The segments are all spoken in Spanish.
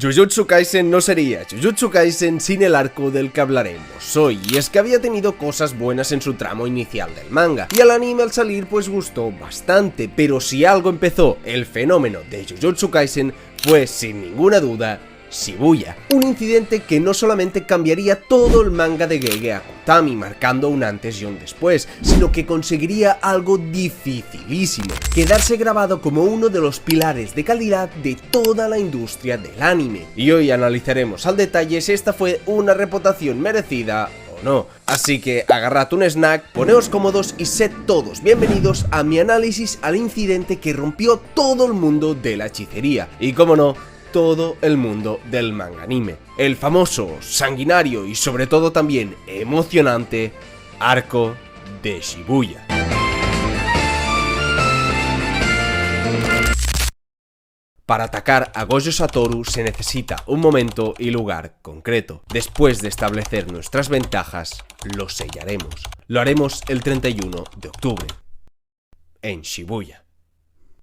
Jujutsu Kaisen no sería Jujutsu Kaisen sin el arco del que hablaremos hoy, y es que había tenido cosas buenas en su tramo inicial del manga, y al anime al salir pues gustó bastante, pero si algo empezó el fenómeno de Jujutsu Kaisen fue sin ninguna duda Shibuya, un incidente que no solamente cambiaría todo el manga de Gege Akutami, marcando un antes y un después, sino que conseguiría algo dificilísimo: quedarse grabado como uno de los pilares de calidad de toda la industria del anime. Y hoy analizaremos al detalle si esta fue una reputación merecida o no. Así que agarrad un snack, poneos cómodos y sed todos bienvenidos a mi análisis al incidente que rompió todo el mundo de la hechicería, y como no, todo el mundo del manga anime, el famoso, sanguinario y sobre todo también emocionante arco de Shibuya. Para atacar a Gojo Satoru se necesita un momento y lugar concreto. Después de establecer nuestras ventajas, lo sellaremos. Lo haremos el 31 de octubre, en Shibuya.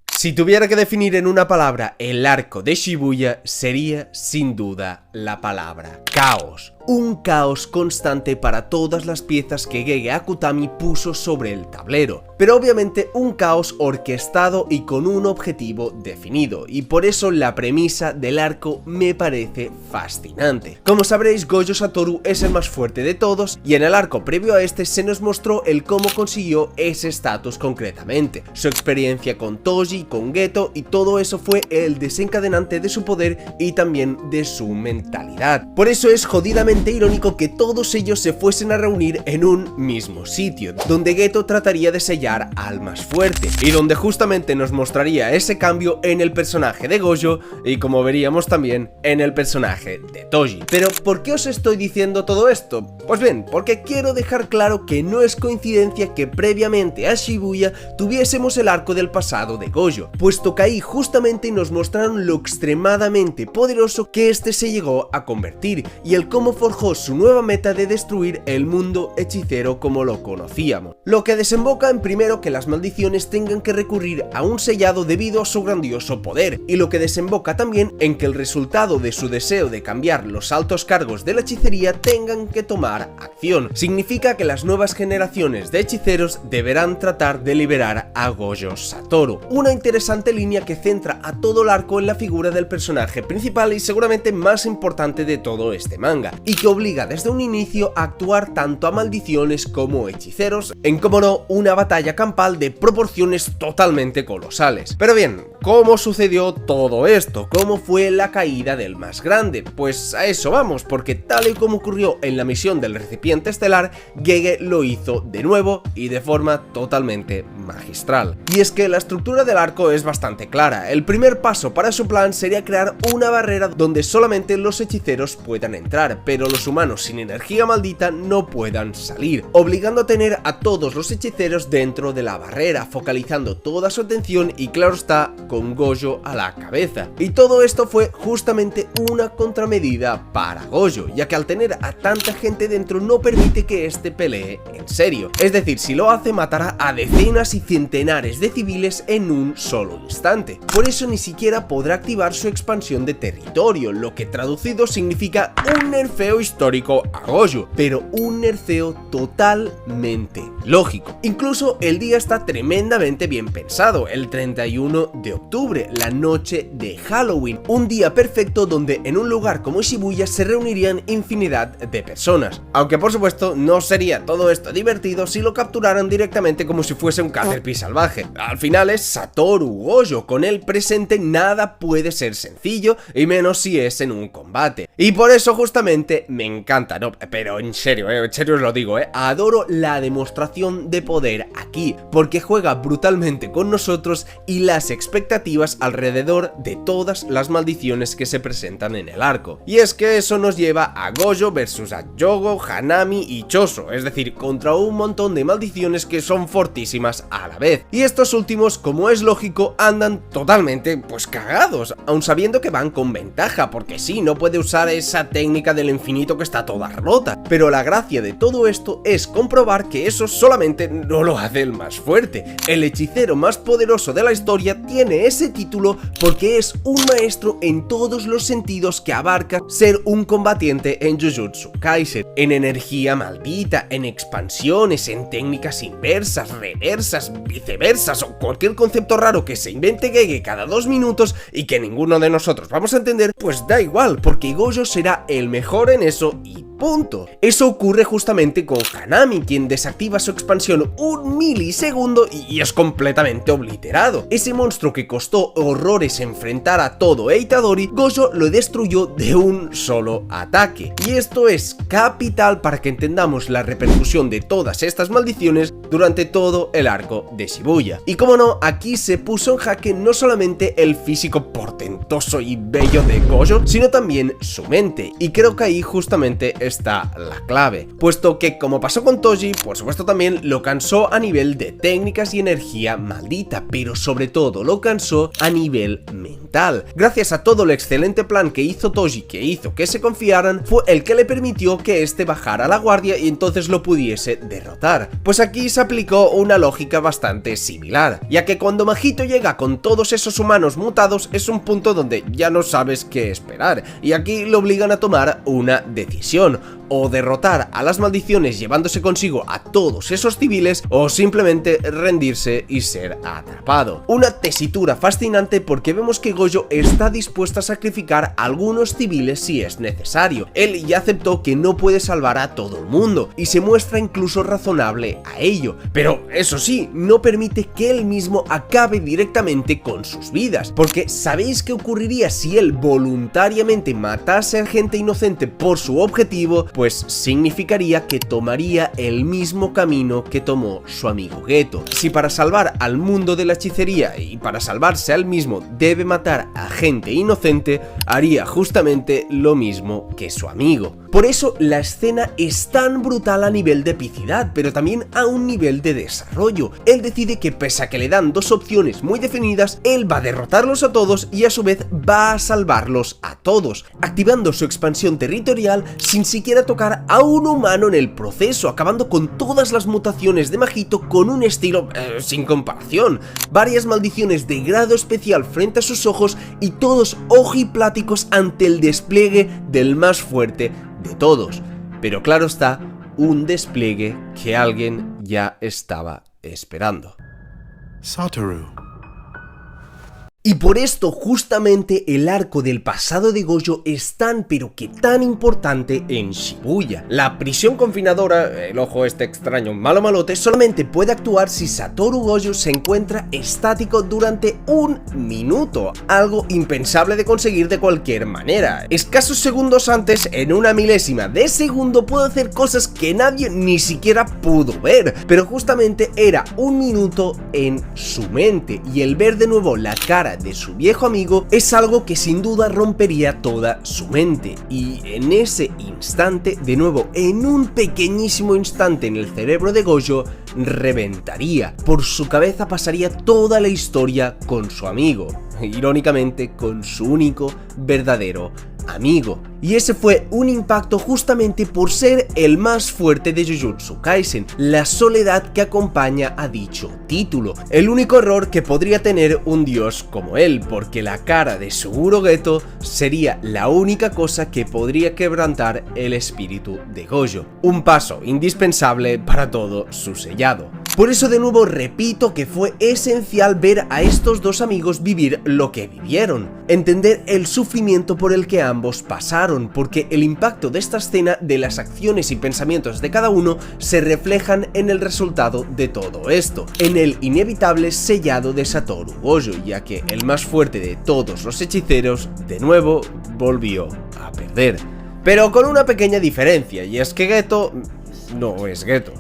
Si tuviera que definir en una palabra el arco de Shibuya, sería sin duda la palabra caos. Un caos constante para todas las piezas que Gege Akutami puso sobre el tablero, pero obviamente un caos orquestado y con un objetivo definido, y por eso la premisa del arco me parece fascinante. Como sabréis, Gojo Satoru es el más fuerte de todos, y en el arco previo a este se nos mostró el cómo consiguió ese estatus concretamente, su experiencia con Toji, con Geto, y todo eso fue el desencadenante de su poder y también de su mentalidad. Por eso es jodidamente irónico que todos ellos se fuesen a reunir en un mismo sitio, donde Geto trataría de sellar al más fuerte, y donde justamente nos mostraría ese cambio en el personaje de Gojo y, como veríamos, también en el personaje de Toji. Pero ¿por qué os estoy diciendo todo esto? Pues bien, porque quiero dejar claro que no es coincidencia que previamente a Shibuya tuviésemos el arco del pasado de Gojo, puesto que ahí justamente nos mostraron lo extremadamente poderoso que este se llegó a convertir, y el cómo forjó su nueva meta de destruir el mundo hechicero como lo conocíamos, lo que desemboca en primero que las maldiciones tengan que recurrir a un sellado debido a su grandioso poder, y lo que desemboca también en que el resultado de su deseo de cambiar los altos cargos de la hechicería tengan que tomar acción. Significa que las nuevas generaciones de hechiceros deberán tratar de liberar a Gojo Satoru, una interesante línea que centra a todo el arco en la figura del personaje principal y seguramente más importante de todo este manga, y que obliga desde un inicio a actuar tanto a maldiciones como hechiceros en, como no, una batalla campal de proporciones totalmente colosales. Pero bien, ¿cómo sucedió todo esto? ¿Cómo fue la caída del más grande? Pues a eso vamos, porque tal y como ocurrió en la misión del recipiente estelar, Gege lo hizo de nuevo y de forma totalmente magistral. Y es que la estructura del arco es bastante clara. El primer paso para su plan sería crear una barrera donde solamente los hechiceros puedan entrar, pero los humanos sin energía maldita no puedan salir, obligando a tener a todos los hechiceros dentro de la barrera, focalizando toda su atención y, claro está, con Gojo a la cabeza. Y todo esto fue justamente una contramedida para Gojo, ya que al tener a tanta gente dentro no permite que éste pelee en serio. Es decir, si lo hace, matará a decenas y centenares de civiles en un solo instante. Por eso ni siquiera podrá activar su expansión de territorio, lo que traducido significa un nerfeo histórico a Gojo, pero un nerfeo totalmente lógico. Incluso el día está tremendamente bien pensado, el 31 de octubre, la noche de Halloween, un día perfecto donde en un lugar como Shibuya se reunirían infinidad de personas, aunque por supuesto no sería todo esto divertido si lo capturaran directamente como si fuese un Caterpie salvaje. Al final es Satoru Gojo, con él presente nada puede ser sencillo, y menos si es en un combate, y por eso justamente me encanta, no, pero en serio os lo digo, adoro la demostración de poder aquí, porque juega brutalmente con nosotros y las expectativas alrededor de todas las maldiciones que se presentan en el arco. Y es que eso nos lleva a Gojo versus a Yogo, Hanami y Choso, es decir, contra un montón de maldiciones que son fortísimas a la vez. Y estos últimos, como es lógico, andan totalmente pues cagados, aun sabiendo que van con ventaja, porque sí, no puede usar usar esa técnica del infinito que está toda rota. Pero la gracia de todo esto es comprobar que eso solamente no lo hace el más fuerte. El hechicero más poderoso de la historia tiene ese título porque es un maestro en todos los sentidos que abarca ser un combatiente en Jujutsu Kaisen, en energía maldita, en expansiones, en técnicas inversas, reversas, viceversas o cualquier concepto raro que se invente Gege cada 2 minutos y que ninguno de nosotros vamos a entender, pues da igual, porque Gojo será el mejor en eso y punto. Eso ocurre justamente con Hanami, quien desactiva su expansión un milisegundo y es completamente obliterado. Ese monstruo que costó horrores enfrentar a todo Itadori, Gojo lo destruyó de un solo ataque. Y esto es capital para que entendamos la repercusión de todas estas maldiciones durante todo el arco de Shibuya. Y como no, aquí se puso en jaque no solamente el físico portentoso y bello de Gojo, sino también su mente. Y creo que ahí justamente está la clave, puesto que, como pasó con Toji, por supuesto también lo cansó a nivel de técnicas y energía maldita, pero sobre todo lo cansó a nivel mental. Gracias a todo el excelente plan que hizo Toji, que hizo que se confiaran, fue el que le permitió que este bajara la guardia y entonces lo pudiese derrotar. Pues aquí se aplicó una lógica bastante similar, ya que cuando Mahito llega con todos esos humanos mutados es un punto donde ya no sabes qué esperar, y aquí lo obligan a tomar una decisión: o derrotar a las maldiciones llevándose consigo a todos esos civiles, o simplemente rendirse y ser atrapado. Una tesitura fascinante porque vemos que Gojo está dispuesto a sacrificar a algunos civiles si es necesario. Él ya aceptó que no puede salvar a todo el mundo y se muestra incluso razonable a ello, pero eso sí, no permite que él mismo acabe directamente con sus vidas, porque ¿sabéis qué ocurriría si él voluntariamente matase a gente inocente por su objetivo? Pues significaría que tomaría el mismo camino que tomó su amigo Geto. Si para salvar al mundo de la hechicería y para salvarse a él mismo debe matar a gente inocente, haría justamente lo mismo que su amigo. Por eso la escena es tan brutal a nivel de epicidad, pero también a un nivel de desarrollo. Él decide que pese a que le dan dos opciones muy definidas, él va a derrotarlos a todos y a su vez va a salvarlos a todos, activando su expansión territorial sin siquiera tocar a un humano en el proceso, acabando con todas las mutaciones de Mahito con un estilo sin comparación. Varias maldiciones de grado especial frente a sus ojos y todos ojipláticos ante el despliegue del más fuerte de todos. Pero claro está, un despliegue que alguien ya estaba esperando. Satoru. Y por esto justamente el arco del pasado de Gojo es tan pero que tan importante en Shibuya. La prisión confinadora, el ojo este extraño malo malote, solamente puede actuar si Satoru Gojo se encuentra estático durante un minuto, algo impensable de conseguir de cualquier manera. Escasos segundos antes, en una milésima de segundo, pudo hacer cosas que nadie ni siquiera pudo ver, pero justamente era un minuto en su mente, y el ver de nuevo la cara de su viejo amigo es algo que sin duda rompería toda su mente, y en ese instante, de nuevo en un pequeñísimo instante en el cerebro de Gojo, reventaría. Por su cabeza pasaría toda la historia con su amigo, irónicamente con su único verdadero amigo. Y ese fue un impacto justamente por ser el más fuerte de Jujutsu Kaisen, la soledad que acompaña a dicho título, el único error que podría tener un dios como él, porque la cara de Suguro Geto sería la única cosa que podría quebrantar el espíritu de Gojo, un paso indispensable para todo su sellado. Por eso de nuevo repito que fue esencial ver a estos dos amigos vivir lo que vivieron, entender el sufrimiento por el que ambos pasaron, porque el impacto de esta escena, de las acciones y pensamientos de cada uno, se reflejan en el resultado de todo esto, en el inevitable sellado de Satoru Gojo, ya que el más fuerte de todos los hechiceros, de nuevo, volvió a perder. Pero con una pequeña diferencia, y es que Geto no es Geto.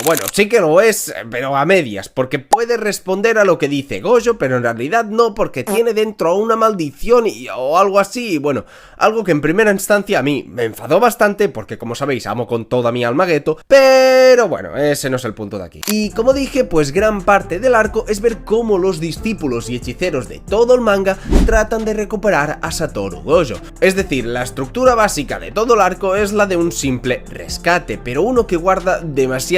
O bueno, sí que lo es, pero a medias, porque puede responder a lo que dice Gojo, pero en realidad no, porque tiene dentro una maldición o algo así, bueno, algo que en primera instancia a mí me enfadó bastante, porque como sabéis, amo con toda mi alma Geto, pero bueno, ese no es el punto de aquí. Y como dije, pues gran parte del arco es ver cómo los discípulos y hechiceros de todo el manga tratan de recuperar a Satoru Gojo. Es decir, la estructura básica de todo el arco es la de un simple rescate, pero uno que guarda demasiada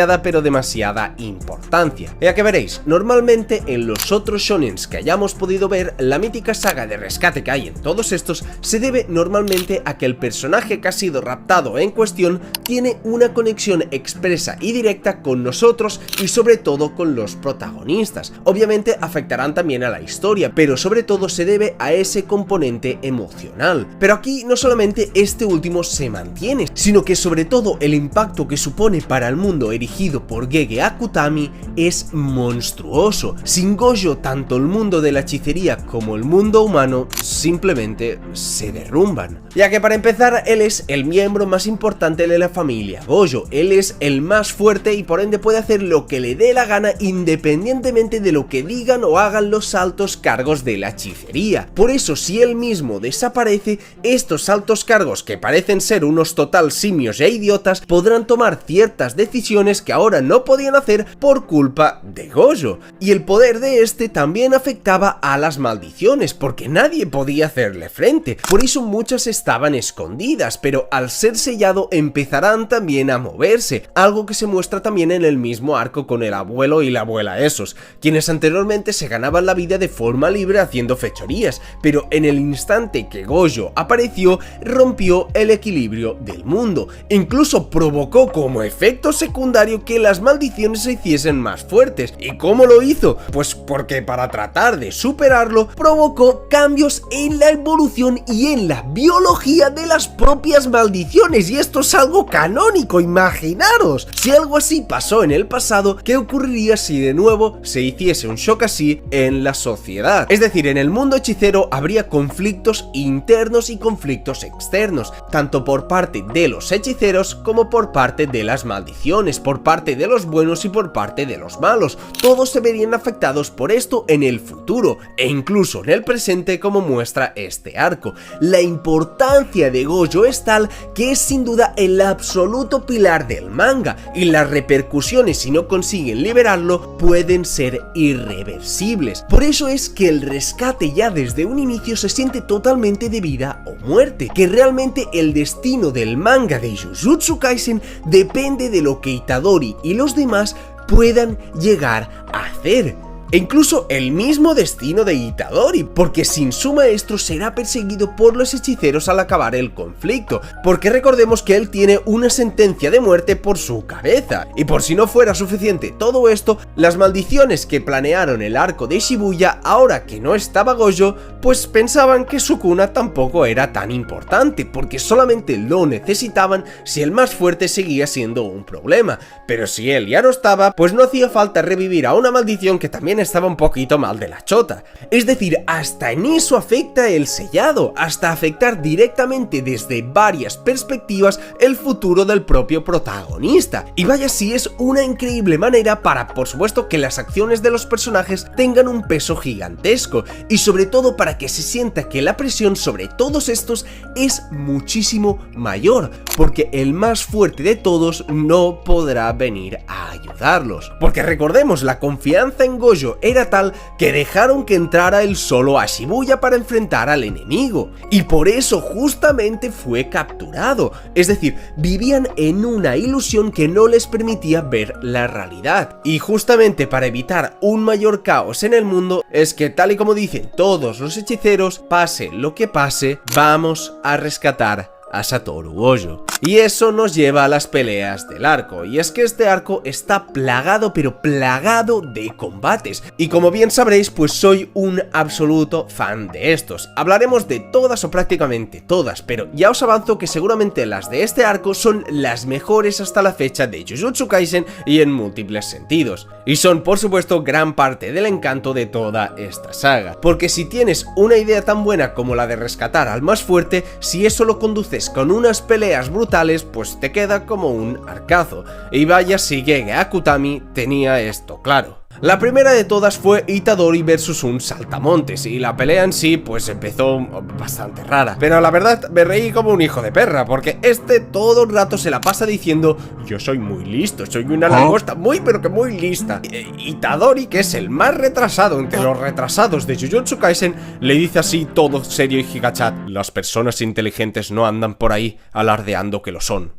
importancia. Ya que veréis, normalmente en los otros shonens que hayamos podido ver, la mítica saga de rescate que hay en todos estos se debe normalmente a que el personaje que ha sido raptado en cuestión tiene una conexión expresa y directa con nosotros y sobre todo con los protagonistas. Obviamente afectarán también a la historia, pero sobre todo se debe a ese componente emocional. Pero aquí no solamente este último se mantiene, sino que sobre todo el impacto que supone para el mundo erigido por Gege Akutami es monstruoso. Sin Gojo, tanto el mundo de la hechicería como el mundo humano simplemente se derrumban. Ya que para empezar, él es el miembro más importante de la familia Gojo, él es el más fuerte y por ende puede hacer lo que le dé la gana independientemente de lo que digan o hagan los altos cargos de la hechicería. Por eso, si él mismo desaparece, estos altos cargos, que parecen ser unos total simios e idiotas, podrán tomar ciertas decisiones que ahora no podían hacer por culpa de Gojo. Y el poder de este también afectaba a las maldiciones, porque nadie podía hacerle frente. Por eso muchas estaban escondidas, pero al ser sellado empezarán también a moverse, algo que se muestra también en el mismo arco con el abuelo y la abuela esos, quienes anteriormente se ganaban la vida de forma libre haciendo fechorías, pero en el instante que Gojo apareció, rompió el equilibrio del mundo, incluso provocó como efecto secundario que las maldiciones se hiciesen más fuertes. ¿Y cómo lo hizo? Pues porque para tratar de superarlo, provocó cambios en la evolución y en la biología de las propias maldiciones, y esto es algo canónico, imaginaros. Si algo así pasó en el pasado, ¿qué ocurriría si de nuevo se hiciese un shock así en la sociedad? Es decir, en el mundo hechicero habría conflictos internos y conflictos externos, tanto por parte de los hechiceros como por parte de las maldiciones, por parte de los buenos y por parte de los malos. Todos se verían afectados por esto en el futuro e incluso en el presente, como muestra este arco. La importancia de Gojo es tal que es sin duda el absoluto pilar del manga, y las repercusiones si no consiguen liberarlo pueden ser irreversibles. Por eso es que el rescate ya desde un inicio se siente totalmente de vida o muerte, que realmente el destino del manga de Jujutsu Kaisen depende de lo que Itadori y los demás puedan llegar a hacer. E incluso el mismo destino de Itadori, porque sin su maestro será perseguido por los hechiceros al acabar el conflicto, porque recordemos que él tiene una sentencia de muerte por su cabeza. Y por si no fuera suficiente todo esto, las maldiciones que planearon el arco de Shibuya, ahora que no estaba Gojo, pues pensaban que Sukuna tampoco era tan importante, porque solamente lo necesitaban si el más fuerte seguía siendo un problema. Pero si él ya no estaba, pues no hacía falta revivir a una maldición que también estaba un poquito mal de la chota. Es decir, hasta en eso afecta el sellado, hasta afectar directamente desde varias perspectivas el futuro del propio protagonista. Y vaya si es una increíble manera para, por supuesto, que las acciones de los personajes tengan un peso gigantesco, y sobre todo para que se sienta que la presión sobre todos estos es muchísimo mayor, porque el más fuerte de todos no podrá venir a ayudarlos. Porque recordemos, la confianza en Gojo era tal que dejaron que entrara él solo a Shibuya para enfrentar al enemigo, y por eso justamente fue capturado. Es decir, vivían en una ilusión que no les permitía ver la realidad, y justamente para evitar un mayor caos en el mundo es que, tal y como dicen todos los hechiceros, pase lo que pase, vamos a rescatar a Satoru Gojo. Y eso nos lleva a las peleas del arco, y es que este arco está plagado, pero plagado de combates, y como bien sabréis, pues soy un absoluto fan de estos. Hablaremos de todas o prácticamente todas, pero ya os avanzo que seguramente las de este arco son las mejores hasta la fecha de Jujutsu Kaisen, y en múltiples sentidos, y son por supuesto gran parte del encanto de toda esta saga, porque si tienes una idea tan buena como la de rescatar al más fuerte, si eso lo conduces con unas peleas brutales brutales, pues te queda como un arcazo. Y vaya si Gege Akutami tenía esto claro. La primera de todas fue Itadori versus un saltamontes, y la pelea en sí pues empezó bastante rara, pero la verdad me reí como un hijo de perra, porque todo el rato se la pasa diciendo: yo soy muy listo, soy una langosta muy pero que muy lista. Itadori, que es el más retrasado entre los retrasados de Jujutsu Kaisen, le dice así todo serio y gigachat: las personas inteligentes no andan por ahí alardeando que lo son.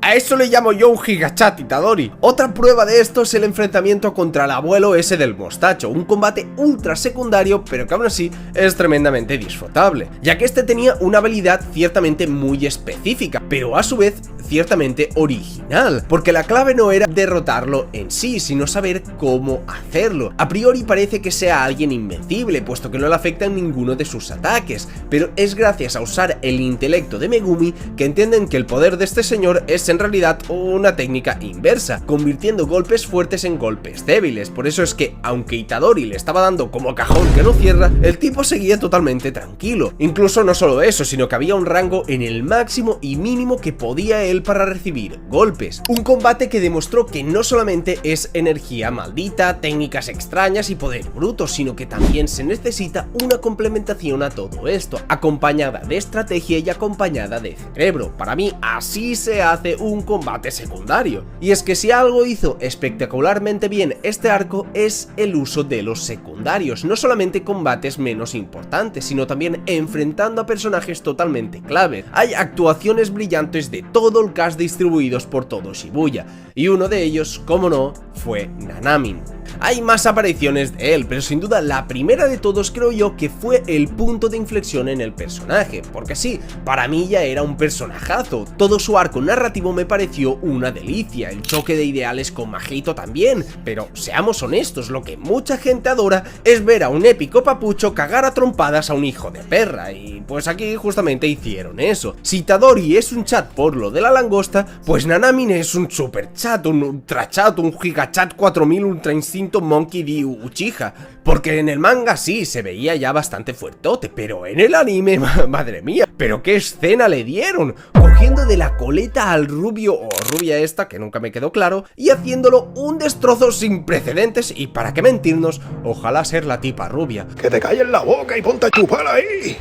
A eso le llamo yo un gigachat, Itadori. Otra prueba de esto es el enfrentamiento contra el abuelo ese del mostacho, un combate ultra secundario, pero que aún así es tremendamente disfrutable, ya que este tenía una habilidad ciertamente muy específica, pero a su vez ciertamente original, porque la clave no era derrotarlo en sí, sino saber cómo hacerlo. A priori parece que sea alguien invencible, puesto que no le afectan ninguno de sus ataques, pero es gracias a usar el intelecto de Megumi que entienden que el poder de este señor es en realidad una técnica inversa, convirtiendo golpes fuertes en golpes débiles. Por eso es que, aunque Itadori le estaba dando como cajón que no cierra, el tipo seguía totalmente tranquilo. Incluso no solo eso, sino que había un rango en el máximo y mínimo que podía él para recibir golpes. Un combate que demostró que no solamente es energía maldita, técnicas extrañas y poder bruto, sino que también se necesita una complementación a todo esto, acompañada de estrategia y acompañada de cerebro. Para mí así se hace un combate secundario. Y es que si algo hizo espectacularmente bien este arco es el uso de los secundarios, no solamente combates menos importantes, sino también enfrentando a personajes totalmente clave. Hay actuaciones brillantes de todo el cast distribuidos por todo Shibuya, y uno de ellos, como no, fue Nanamin. Hay más apariciones de él, pero sin duda la primera de todos creo yo que fue el punto de inflexión en el personaje, porque sí, para mí ya era un personajazo, todo su arco narrativo me pareció una delicia, el choque de ideales con Mahito también, pero seamos honestos, lo que mucha gente adora es ver a un épico papucho cagar a trompadas a un hijo de perra, y pues aquí justamente hicieron eso. Si Itadori es un chat por lo de la langosta, pues Nanamin es un super chat, un ultra chat, un gigachat 4000 ultra instinto Monkey D. Uchiha, porque en el manga sí se veía ya bastante fuertote, pero en el anime, madre mía, pero qué escena le dieron, cogiendo de la coleta al rubio o rubia esta, que nunca me quedó claro, y haciéndolo un destrozo sin precedentes, y para qué mentirnos, ojalá ser la tipa rubia. ¡Que te calles la boca y ponte a chupar ahí!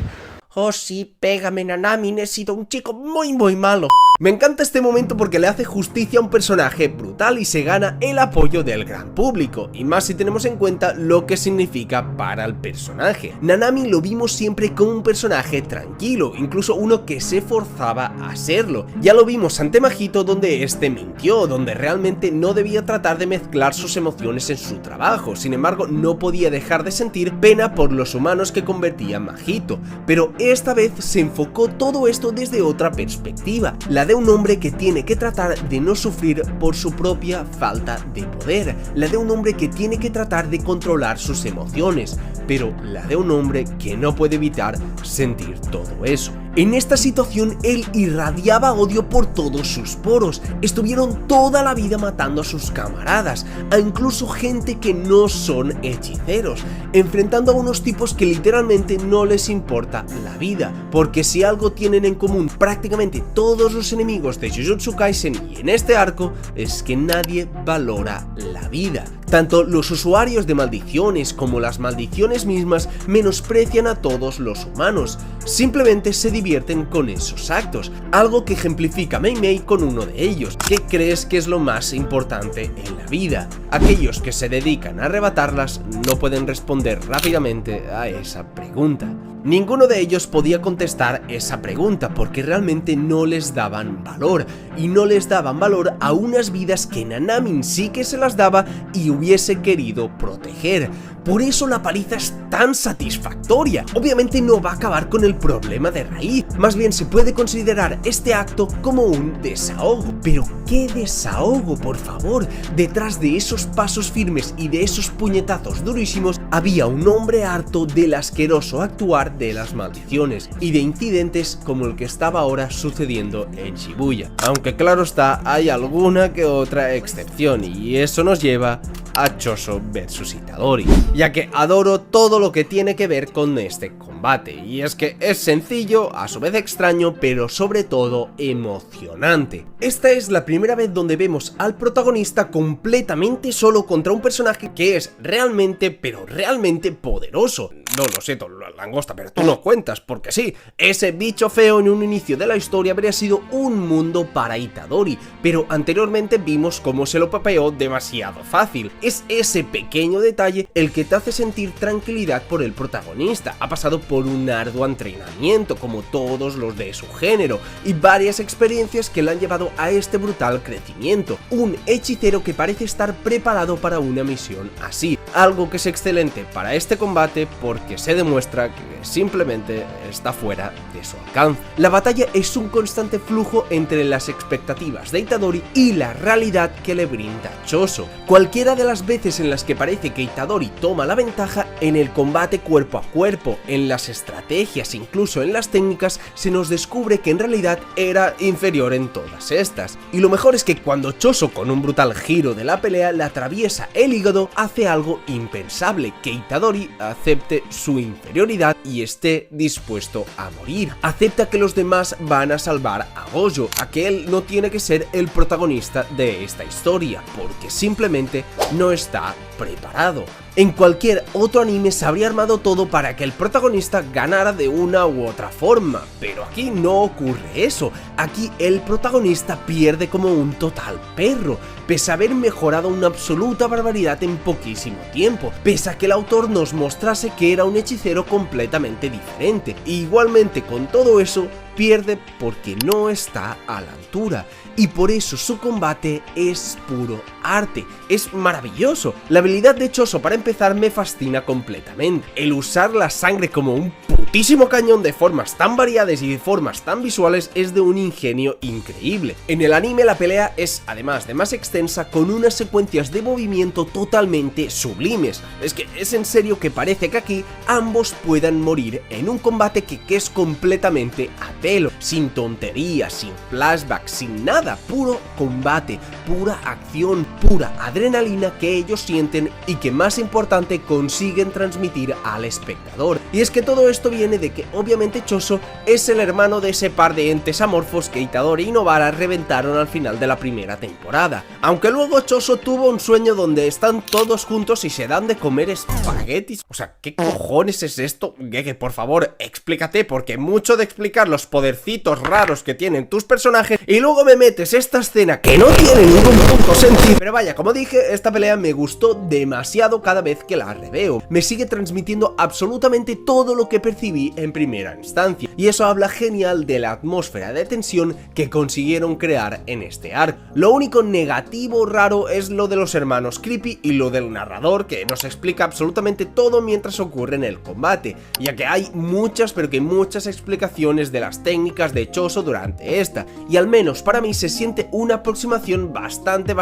Oh sí, pégame Nanamin, he sido un chico muy malo. Me encanta este momento porque le hace justicia a un personaje brutal y se gana el apoyo del gran público, y más si tenemos en cuenta lo que significa para el personaje. Nanamin lo vimos siempre como un personaje tranquilo, incluso uno que se forzaba a serlo. Ya lo vimos ante Mahito, donde este mintió, donde realmente no debía tratar de mezclar sus emociones en su trabajo, sin embargo no podía dejar de sentir pena por los humanos que convertía Mahito, pero esta vez se enfocó todo esto desde otra perspectiva, la de un hombre que tiene que tratar de no sufrir por su propia falta de poder, la de un hombre que tiene que tratar de controlar sus emociones, pero la de un hombre que no puede evitar sentir todo eso. En esta situación él irradiaba odio por todos sus poros, estuvieron toda la vida matando a sus camaradas, a incluso gente que no son hechiceros, enfrentando a unos tipos que literalmente no les importa la vida, porque si algo tienen en común prácticamente todos los enemigos de Jujutsu Kaisen y en este arco, es que nadie valora la vida. Tanto los usuarios de maldiciones como las maldiciones mismas menosprecian a todos los humanos, simplemente se divierten con esos actos, algo que ejemplifica Mei Mei con uno de ellos. ¿Qué crees que es lo más importante en la vida? Aquellos que se dedican a arrebatarlas no pueden responder rápidamente a esa pregunta. Ninguno de ellos podía contestar esa pregunta porque realmente no les daban valor, y no les daban valor a unas vidas que Nanamin sí que se las daba y hubiese querido proteger. Por eso la paliza es tan satisfactoria. Obviamente no va a acabar con el problema de raíz, más bien se puede considerar este acto como un desahogo. Pero ¿qué desahogo, por favor? Detrás de esos pasos firmes y de esos puñetazos durísimos había un hombre harto del asqueroso actuar de las maldiciones y de incidentes como el que estaba ahora sucediendo en Shibuya. Aunque claro está, hay alguna que otra excepción, y eso nos lleva a Choso vs Itadori, ya que adoro todo lo que tiene que ver con este combate, y es que es sencillo, a su vez extraño, pero sobre todo emocionante. Esta es la primera vez donde vemos al protagonista completamente solo contra un personaje que es realmente, pero realmente poderoso. No, lo siento, langosta, pero tú no cuentas, porque sí, ese bicho feo en un inicio de la historia habría sido un mundo para Itadori, pero anteriormente vimos cómo se lo papeó demasiado fácil. Es ese pequeño detalle el que te hace sentir tranquilidad por el protagonista. Ha pasado por un arduo entrenamiento, como todos los de su género, y varias experiencias que le han llevado a este brutal crecimiento. Un hechicero que parece estar preparado para una misión así, algo que es excelente para este combate porque se demuestra que simplemente está fuera de su alcance. La batalla es un constante flujo entre las expectativas de Itadori y la realidad que le brinda Choso. Cualquiera de las veces en las que parece que Itadori toma la ventaja, en el combate cuerpo a cuerpo, en las estrategias, incluso en las técnicas, se nos descubre que en realidad era inferior en todas estas. Y lo mejor es que cuando Choso, con un brutal giro de la pelea, le atraviesa el hígado, hace algo impensable, que Itadori acepte su inferioridad y esté dispuesto a morir. Acepta que los demás van a salvar a Gojo, a que él no tiene que ser el protagonista de esta historia, porque simplemente no está preparado. En cualquier otro anime se habría armado todo para que el protagonista ganara de una u otra forma, pero aquí no ocurre eso. Aquí el protagonista pierde como un total perro, pese a haber mejorado una absoluta barbaridad en poquísimo tiempo, pese a que el autor nos mostrase que era un hechicero completamente diferente. E igualmente con todo eso, pierde porque no está a la altura. Y por eso su combate es puro arte, es maravilloso. La habilidad de Choso, para empezar, me fascina completamente. El usar la sangre como un putísimo cañón de formas tan variadas y de formas tan visuales es de un ingenio increíble. En el anime la pelea es, además de más extensa, con unas secuencias de movimiento totalmente sublimes. Es que es en serio que parece que aquí ambos puedan morir en un combate que es completamente a pelo, sin tonterías, sin flashbacks, sin nada. Puro combate, pura acción, pura adrenalina que ellos sienten y que, más importante, consiguen transmitir al espectador. Y es que todo esto viene de que obviamente Choso es el hermano de ese par de entes amorfos que Itadori y Nobara reventaron al final de la primera temporada. Aunque luego Choso tuvo un sueño donde están todos juntos y se dan de comer espaguetis. O sea, ¿qué cojones es esto? Gege, por favor, explícate, porque mucho de explicar los podercitos raros que tienen tus personajes y luego me metes esta escena que no tiene ningún punto sentido. Pero vaya, como dije, esta pelea me gustó demasiado cada vez que la reveo. Me sigue transmitiendo absolutamente todo lo que percibí en primera instancia, y eso habla genial de la atmósfera de tensión que consiguieron crear en este arco. Lo único negativo raro es lo de los hermanos Creepy y lo del narrador, que nos explica absolutamente todo mientras ocurre en el combate, ya que hay muchas, pero que muchas explicaciones de las técnicas de Choso durante esta, y al menos para mí se siente una aproximación bastante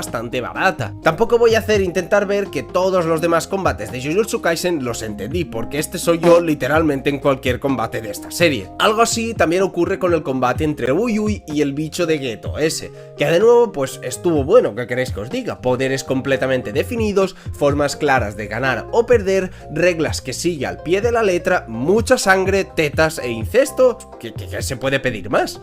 barata. Tampoco voy a intentar ver que todos los demás combates de Jujutsu Kaisen los entendí, porque este soy yo literalmente en cualquier combate de esta serie. Algo así también ocurre con el combate entre Uyui y el bicho de Geto ese, que de nuevo pues estuvo bueno, ¿qué queréis que os diga? Poderes completamente definidos, formas claras de ganar o perder, reglas que sigue al pie de la letra, mucha sangre, tetas e incesto. ¿Qué se puede pedir más?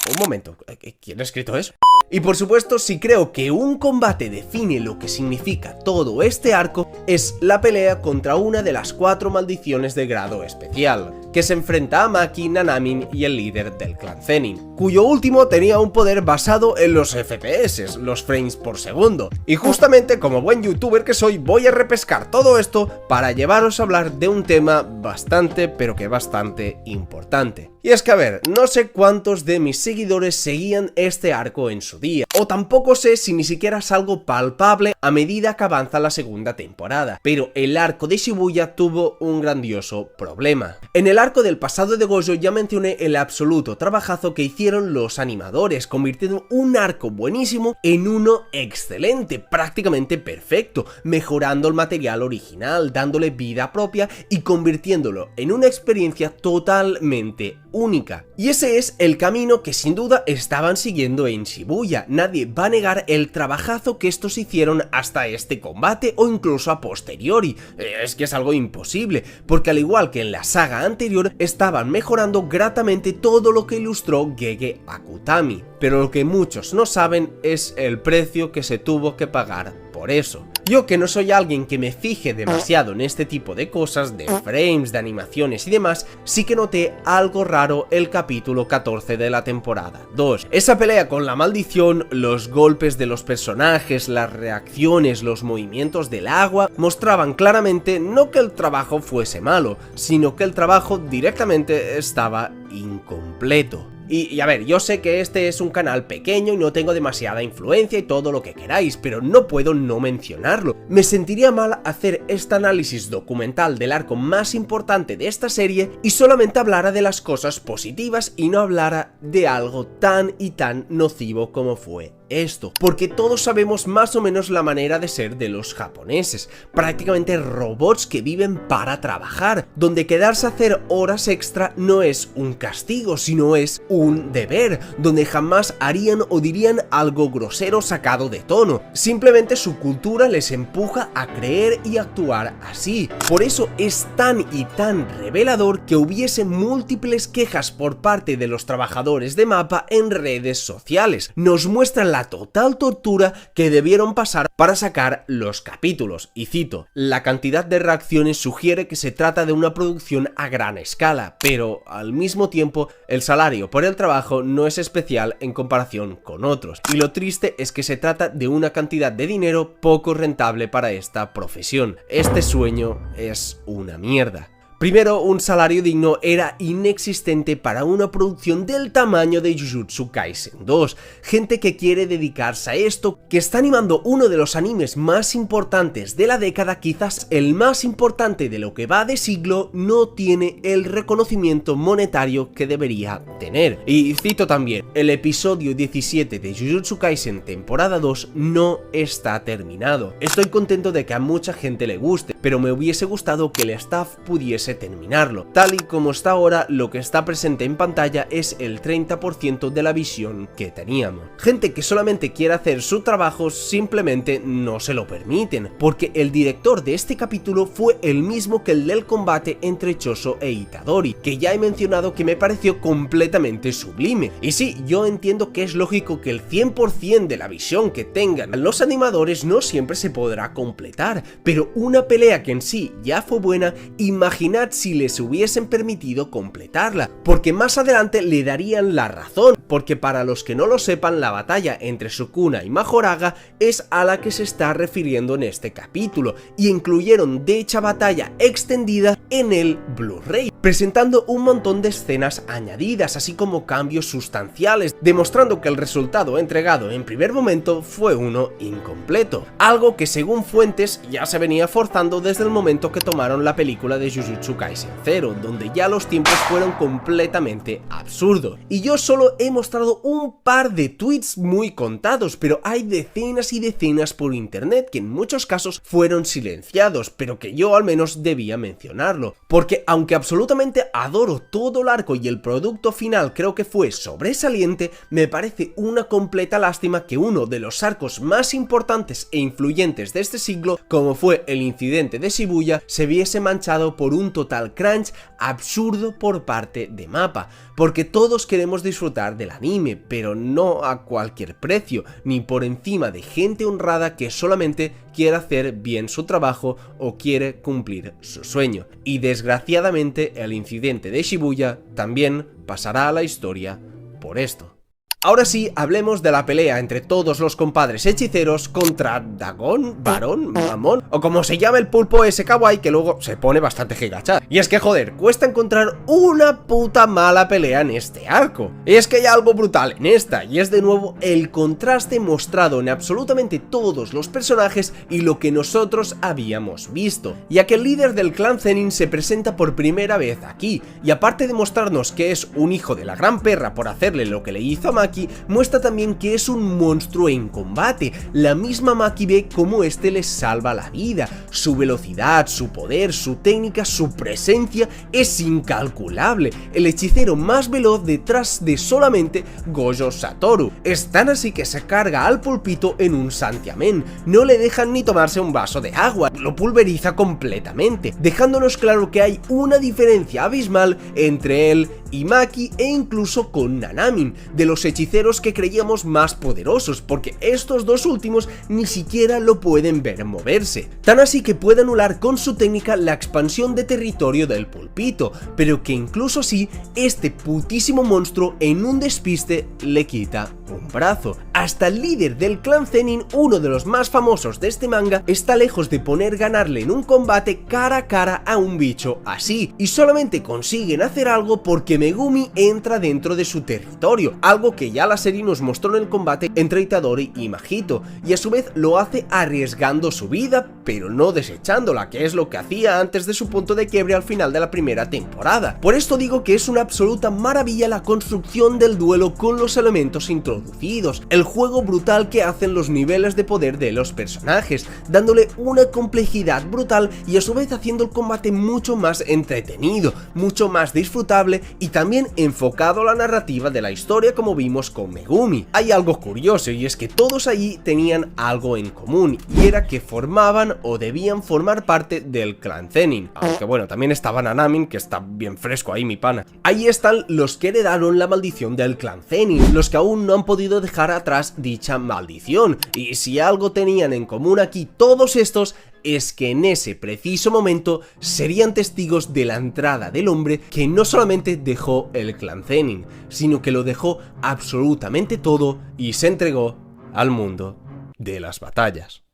Un momento, ¿quién ha escrito eso? Y por supuesto, si creo que un combate define lo que significa todo este arco, es la pelea contra una de las 4 maldiciones de grado especial, que se enfrenta a Maki, Nanamin y el líder del clan Zenin, cuyo último tenía un poder basado en los FPS, los frames por segundo. Y justamente, como buen youtuber que soy, voy a repescar todo esto para llevaros a hablar de un tema bastante, pero que bastante importante. Y es que, a ver, no sé cuántos de mis seguidores seguían este arco en su día, o tampoco sé si ni siquiera es algo palpable a medida que avanza la segunda temporada, pero el arco de Shibuya tuvo un grandioso problema. En el arco del pasado de Gojo ya mencioné el absoluto trabajazo que hicieron los animadores, convirtiendo un arco buenísimo en uno excelente, prácticamente perfecto, mejorando el material original, dándole vida propia y convirtiéndolo en una experiencia totalmente única. Y ese es el camino que sin duda estaban siguiendo en Shibuya. Nadie va a negar el trabajazo que estos hicieron hasta este combate o incluso a posteriori. Es que es algo imposible, porque al igual que en la saga anterior, estaban mejorando gratamente todo lo que ilustró Gege Akutami. Pero lo que muchos no saben es el precio que se tuvo que pagar por eso. Yo, que no soy alguien que me fije demasiado en este tipo de cosas, de frames, de animaciones y demás, sí que noté algo raro el capítulo 14 de la temporada 2. Esa pelea con la maldición, los golpes de los personajes, las reacciones, los movimientos del agua, mostraban claramente no que el trabajo fuese malo, sino que el trabajo directamente estaba incompleto. Y a ver, yo sé que este es un canal pequeño y no tengo demasiada influencia y todo lo que queráis, pero no puedo no mencionarlo. Me sentiría mal hacer este análisis documental del arco más importante de esta serie y solamente hablara de las cosas positivas y no hablara de algo tan y tan nocivo como fue esto, porque todos sabemos más o menos la manera de ser de los japoneses, prácticamente robots que viven para trabajar, donde quedarse a hacer horas extra no es un castigo, sino es un deber, donde jamás harían o dirían algo grosero sacado de tono, simplemente su cultura les empuja a creer y actuar así. Por eso es tan y tan revelador que hubiese múltiples quejas por parte de los trabajadores de MAPPA en redes sociales. Nos muestran la total tortura que debieron pasar para sacar los capítulos, y cito: la cantidad de reacciones sugiere que se trata de una producción a gran escala, pero al mismo tiempo el salario por el trabajo no es especial en comparación con otros, y lo triste es que se trata de una cantidad de dinero poco rentable para esta profesión. Este sueño es una mierda. Primero, un salario digno era inexistente para una producción del tamaño de Jujutsu Kaisen 2. Gente que quiere dedicarse a esto, que está animando uno de los animes más importantes de la década, quizás el más importante de lo que va de siglo, no tiene el reconocimiento monetario que debería tener. Y cito también, el episodio 17 de Jujutsu Kaisen temporada 2 no está terminado. Estoy contento de que a mucha gente le guste, pero me hubiese gustado que el staff pudiese terminarlo. Tal y como está ahora, lo que está presente en pantalla es el 30% de la visión que teníamos. Gente que solamente quiere hacer su trabajo simplemente no se lo permiten, porque el director de este capítulo fue el mismo que el del combate entre Choso e Itadori, que ya he mencionado que me pareció completamente sublime. Y sí, yo entiendo que es lógico que el 100% de la visión que tengan los animadores no siempre se podrá completar, pero una pelea que en sí ya fue buena, imaginad si les hubiesen permitido completarla, porque más adelante le darían la razón, porque para los que no lo sepan, la batalla entre Sukuna y Majoraga es a la que se está refiriendo en este capítulo, y incluyeron dicha batalla extendida en el Blu-ray, presentando un montón de escenas añadidas, así como cambios sustanciales, demostrando que el resultado entregado en primer momento fue uno incompleto, algo que según fuentes ya se venía forzando desde el momento que tomaron la película de Jujutsu Kaisen 0, donde ya los tiempos fueron completamente absurdos. Y yo solo he mostrado un par de tweets muy contados, pero hay decenas y decenas por internet que en muchos casos fueron silenciados, pero que yo al menos debía mencionarlo, porque aunque absolutamente adoro todo el arco y el producto final creo que fue sobresaliente, me parece una completa lástima que uno de los arcos más importantes e influyentes de este siglo, como fue el incidente de Shibuya, se viese manchado por un total crunch absurdo por parte de MAPPA, porque todos queremos disfrutar del anime, pero no a cualquier precio, ni por encima de gente honrada que solamente quiere hacer bien su trabajo o quiere cumplir su sueño. Y desgraciadamente el incidente de Shibuya también pasará a la historia por esto. Ahora sí, hablemos de la pelea entre todos los compadres hechiceros contra Dagon, Barón, Mamón, o como se llama el pulpo ese kawaii que luego se pone bastante gigacha. Y es que joder, cuesta encontrar una puta mala pelea en este arco. Y es que hay algo brutal en esta, y es de nuevo el contraste mostrado en absolutamente todos los personajes y lo que nosotros habíamos visto, ya que el líder del clan Zenin se presenta por primera vez aquí, y aparte de mostrarnos que es un hijo de la gran perra por hacerle lo que le hizo a Maki, Maki muestra también que es un monstruo en combate. La misma Maki ve cómo este les salva la vida. Su velocidad, su poder, su técnica, su presencia es incalculable. El hechicero más veloz detrás de solamente Gojo Satoru. Es tan así que se carga al pulpito en un santiamén. No le dejan ni tomarse un vaso de agua, lo pulveriza completamente, dejándonos claro que hay una diferencia abismal entre él y Maki e incluso con Nanamin, de los hechiceros que creíamos más poderosos, porque estos dos últimos ni siquiera lo pueden ver moverse. Tan así que puede anular con su técnica la expansión de territorio del pulpito, pero que incluso así, este putísimo monstruo en un despiste le quita un brazo. Hasta el líder del clan Zenin, uno de los más famosos de este manga, está lejos de poder ganarle en un combate cara a cara a un bicho así, y solamente consiguen hacer algo porque Megumi entra dentro de su territorio, algo que ya la serie nos mostró en el combate entre Itadori y Mahito, y a su vez lo hace arriesgando su vida, pero no desechándola, que es lo que hacía antes de su punto de quiebre al final de la primera temporada. Por esto digo que es una absoluta maravilla la construcción del duelo con los elementos introducidos, el juego brutal que hacen los niveles de poder de los personajes, dándole una complejidad brutal y a su vez haciendo el combate mucho más entretenido, mucho más disfrutable y también enfocado a la narrativa de la historia, como vimos con Megumi. Hay algo curioso, y es que todos allí tenían algo en común, y era que formaban o debían formar parte del clan Zenin, aunque bueno, también estaba Nanamin, que está bien fresco ahí, mi pana. Ahí están los que heredaron la maldición del clan Zenin, los que aún no han podido dejar atrás dicha maldición, y si algo tenían en común aquí todos estos, es que en ese preciso momento serían testigos de la entrada del hombre que no solamente dejó el clan Zenin, sino que lo dejó absolutamente todo y se entregó al mundo de las batallas.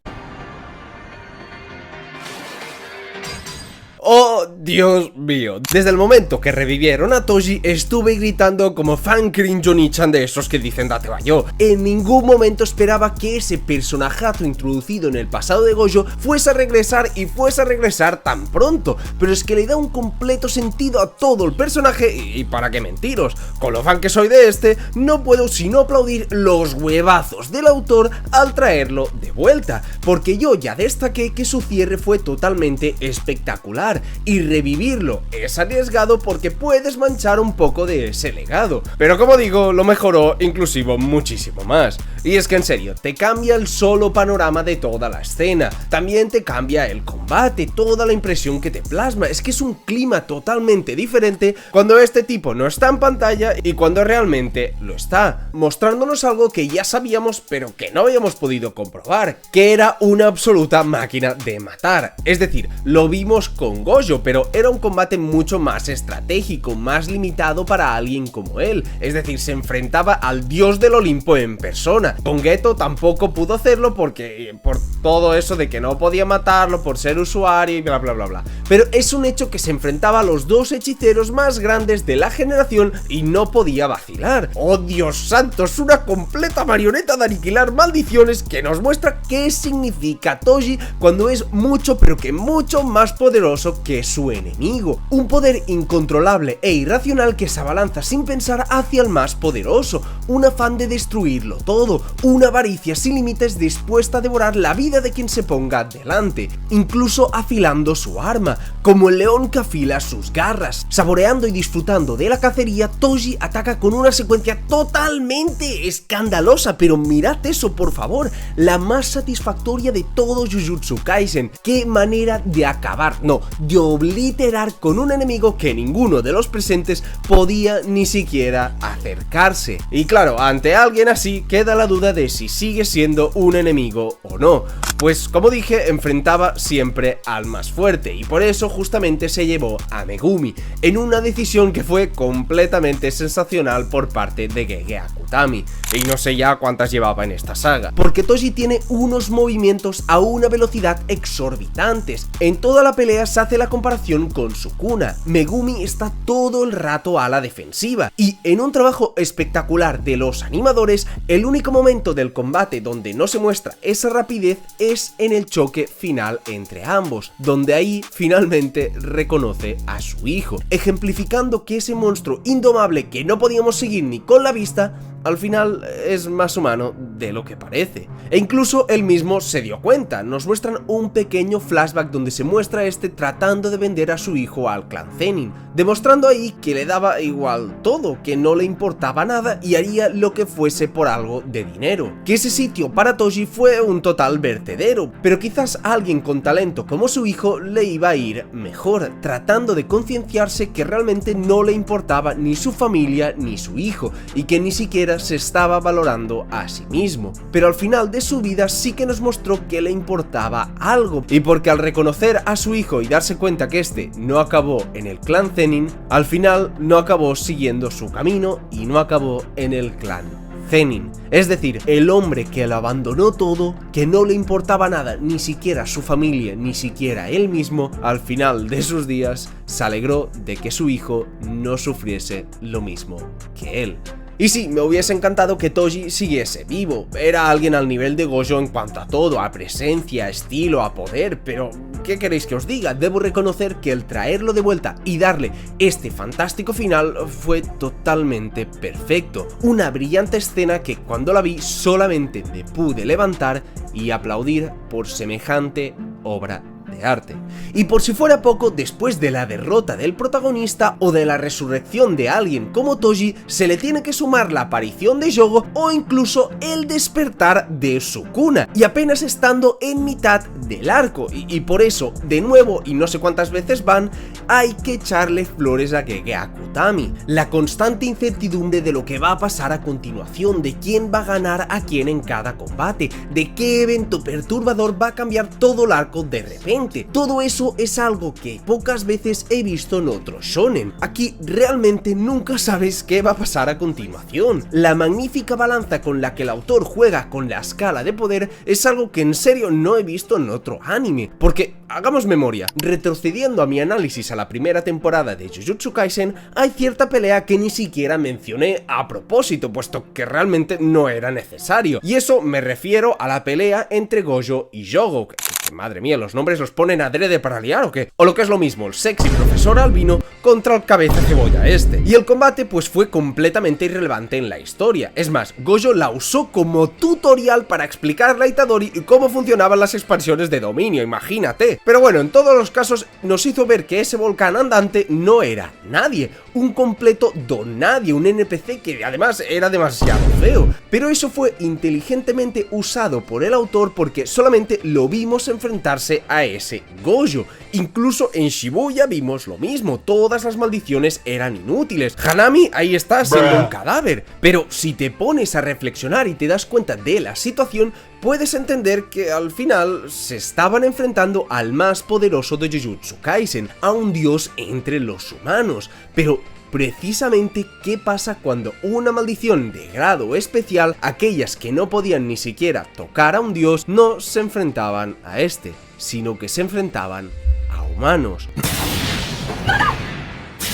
¡Oh, Dios mío! Desde el momento que revivieron a Toji, estuve gritando como fan cringe Johnny-chan de esos que dicen date va yo. En ningún momento esperaba que ese personajazo introducido en el pasado de Gojo fuese a regresar y fuese a regresar tan pronto, pero es que le da un completo sentido a todo el personaje y para qué mentiros, con lo fan que soy de este, no puedo sino aplaudir los huevazos del autor al traerlo de vuelta, porque yo ya destaqué que su cierre fue totalmente espectacular. Y revivirlo es arriesgado porque puedes manchar un poco de ese legado, pero como digo, lo mejoró inclusive muchísimo más. Y es que en serio, te cambia el solo panorama de toda la escena, también te cambia el combate, toda la impresión que te plasma. Es que es un clima totalmente diferente cuando este tipo no está en pantalla y cuando realmente lo está, mostrándonos algo que ya sabíamos pero que no habíamos podido comprobar, que era una absoluta máquina de matar. Es decir, lo vimos con Gojo, pero era un combate mucho más estratégico, más limitado para alguien como él, es decir, se enfrentaba al dios del Olimpo en persona. Con Geto tampoco pudo hacerlo porque por todo eso de que no podía matarlo por ser usuario y bla bla bla bla, pero es un hecho que se enfrentaba a los dos hechiceros más grandes de la generación y no podía vacilar. ¡Oh, Dios santo! Es una completa marioneta de aniquilar maldiciones que nos muestra qué significa Toji cuando es mucho pero que mucho más poderoso que su enemigo, un poder incontrolable e irracional que se abalanza sin pensar hacia el más poderoso, un afán de destruirlo todo, una avaricia sin límites dispuesta a devorar la vida de quien se ponga delante, incluso afilando su arma, como el león que afila sus garras. Saboreando y disfrutando de la cacería, Toji ataca con una secuencia totalmente escandalosa, pero mirad eso por favor, la más satisfactoria de todo Jujutsu Kaisen. Qué manera de acabar, no, de obliterar con un enemigo que ninguno de los presentes podía ni siquiera acercarse. Y claro, ante alguien así queda la duda de si sigue siendo un enemigo o no, pues como dije, enfrentaba siempre al más fuerte y por eso justamente se llevó a Megumi, en una decisión que fue completamente sensacional por parte de Gege Akutami, y no sé ya cuántas llevaba en esta saga, porque Toji tiene unos movimientos a una velocidad exorbitantes. En toda la pelea se hace la comparación con Sukuna. Megumi está todo el rato a la defensiva y en un trabajo espectacular de los animadores, el único momento del combate donde no se muestra esa rapidez es en el choque final entre ambos, donde ahí finalmente reconoce a su hijo, ejemplificando que ese monstruo indomable que no podíamos seguir ni con la vista al final es más humano de lo que parece. E incluso él mismo se dio cuenta. Nos muestran un pequeño flashback donde se muestra a este tratando de vender a su hijo al clan Zenin, demostrando ahí que le daba igual todo, que no le importaba nada y haría lo que fuese por algo de dinero. Que ese sitio para Toji fue un total vertedero, pero quizás a alguien con talento como su hijo le iba a ir mejor, tratando de concienciarse que realmente no le importaba ni su familia ni su hijo, y que ni siquiera se estaba valorando a sí mismo. Pero al final de su vida sí que nos mostró que le importaba algo, y porque al reconocer a su hijo y darse cuenta que este no acabó en el clan Zenin, al final no acabó siguiendo su camino y no acabó en el clan Zenin. Es decir, el hombre que lo abandonó todo, que no le importaba nada, ni siquiera su familia, ni siquiera él mismo, al final de sus días se alegró de que su hijo no sufriese lo mismo que él. Y sí, me hubiese encantado que Toji siguiese vivo. Era alguien al nivel de Gojo en cuanto a todo, a presencia, a estilo, a poder, pero ¿qué queréis que os diga? Debo reconocer que el traerlo de vuelta y darle este fantástico final fue totalmente perfecto. Una brillante escena que cuando la vi solamente me pude levantar y aplaudir por semejante obra de arte. Y por si fuera poco, después de la derrota del protagonista o de la resurrección de alguien como Toji, se le tiene que sumar la aparición de Yogo o incluso el despertar de Sukuna, y apenas estando en mitad del arco, y por eso, de nuevo y no sé cuántas veces van, hay que echarle flores a Gege Akutami. La constante incertidumbre de lo que va a pasar a continuación, de quién va a ganar a quién en cada combate, de qué evento perturbador va a cambiar todo el arco de repente. Todo eso es algo que pocas veces he visto en otros shonen. Aquí realmente nunca sabes qué va a pasar a continuación. La magnífica balanza con la que el autor juega con la escala de poder es algo que en serio no he visto en otro anime. Porque, hagamos memoria, retrocediendo a mi análisis a la primera temporada de Jujutsu Kaisen, hay cierta pelea que ni siquiera mencioné a propósito, puesto que realmente no era necesario. Y eso me refiero a la pelea entre Gojo y Yogo. Madre mía, los nombres los ponen adrede para liar o qué. O lo que es lo mismo, el sexy profesor albino contra el cabeza cebolla este. Y el combate pues fue completamente irrelevante en la historia. Es más, Gojo la usó como tutorial para explicarle a Itadori cómo funcionaban las expansiones de dominio, imagínate. Pero bueno, en todos los casos nos hizo ver que ese volcán andante no era nadie, un completo don nadie, un NPC que además era demasiado feo. Pero eso fue inteligentemente usado por el autor porque solamente lo vimos enfrentarse a ese Gojo. Incluso en Shibuya vimos lo mismo, todas las maldiciones eran inútiles. Hanami ahí está siendo un cadáver. Pero si te pones a reflexionar y te das cuenta de la situación, puedes entender que al final se estaban enfrentando al más poderoso de Jujutsu Kaisen, a un dios entre los humanos. Pero precisamente, ¿qué pasa cuando una maldición de grado especial, aquellas que no podían ni siquiera tocar a un dios, no se enfrentaban a este, sino que se enfrentaban a humanos?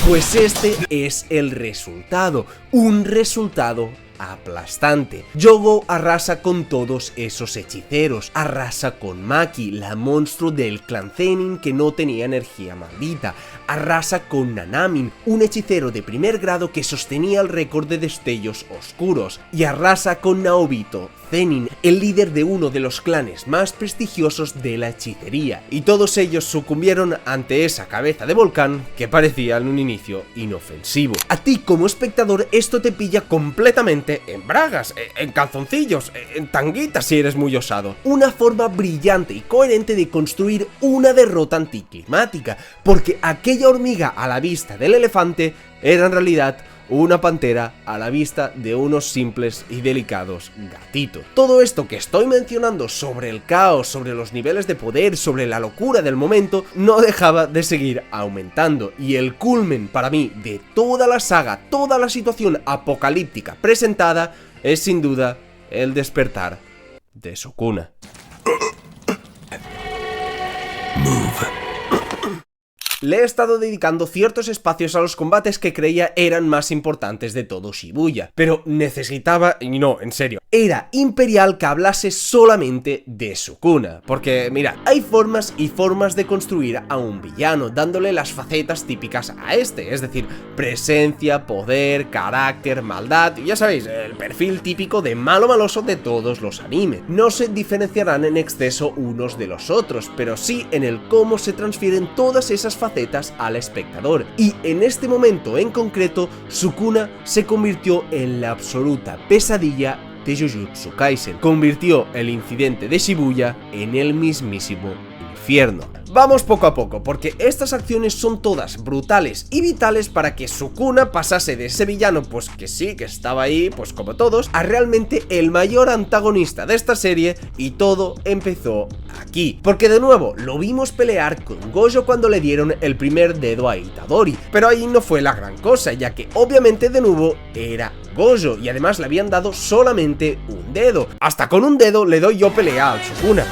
Pues este es el resultado, un resultado aplastante. Yogo arrasa con todos esos hechiceros, arrasa con Maki, la monstruo del clan Zenin que no tenía energía maldita, arrasa con Nanamin, un hechicero de primer grado que sostenía el récord de destellos oscuros, y arrasa con Naobito Zenin, el líder de uno de los clanes más prestigiosos de la hechicería, y todos ellos sucumbieron ante esa cabeza de volcán que parecía en un inicio inofensivo. A ti como espectador esto te pilla completamente en bragas, en calzoncillos, en tanguitas si eres muy osado. Una forma brillante y coherente de construir una derrota anticlimática, porque aquella hormiga a la vista del elefante era en realidad una pantera a la vista de unos simples y delicados gatitos. Todo esto que estoy mencionando sobre el caos, sobre los niveles de poder, sobre la locura del momento, no dejaba de seguir aumentando, y el culmen para mí de toda la saga, toda la situación apocalíptica presentada, es sin duda el despertar de Sukuna. le he estado dedicando ciertos espacios a los combates que creía eran más importantes de todo Shibuya, pero necesitaba, y no, en serio, era imperial que hablase solamente de Sukuna, porque mirad, hay formas y formas de construir a un villano, dándole las facetas típicas a este, es decir, presencia, poder, carácter, maldad, ya sabéis, el perfil típico de malo maloso de todos los animes. No se diferenciarán en exceso unos de los otros, pero sí en el cómo se transfieren todas esas facetas al espectador, y en este momento en concreto, Sukuna se convirtió en la absoluta pesadilla de Jujutsu Kaisen, convirtió el incidente de Shibuya en el mismísimo infierno. Vamos poco a poco, porque estas acciones son todas brutales y vitales para que Sukuna pasase de ese villano, pues que sí, que estaba ahí, pues como todos, a realmente el mayor antagonista de esta serie, y todo empezó aquí. Porque de nuevo, lo vimos pelear con Gojo cuando le dieron el primer dedo a Itadori, pero ahí no fue la gran cosa, ya que obviamente de nuevo era Gojo, y además le habían dado solamente un dedo. Hasta con un dedo le doy yo pelea al Sukuna.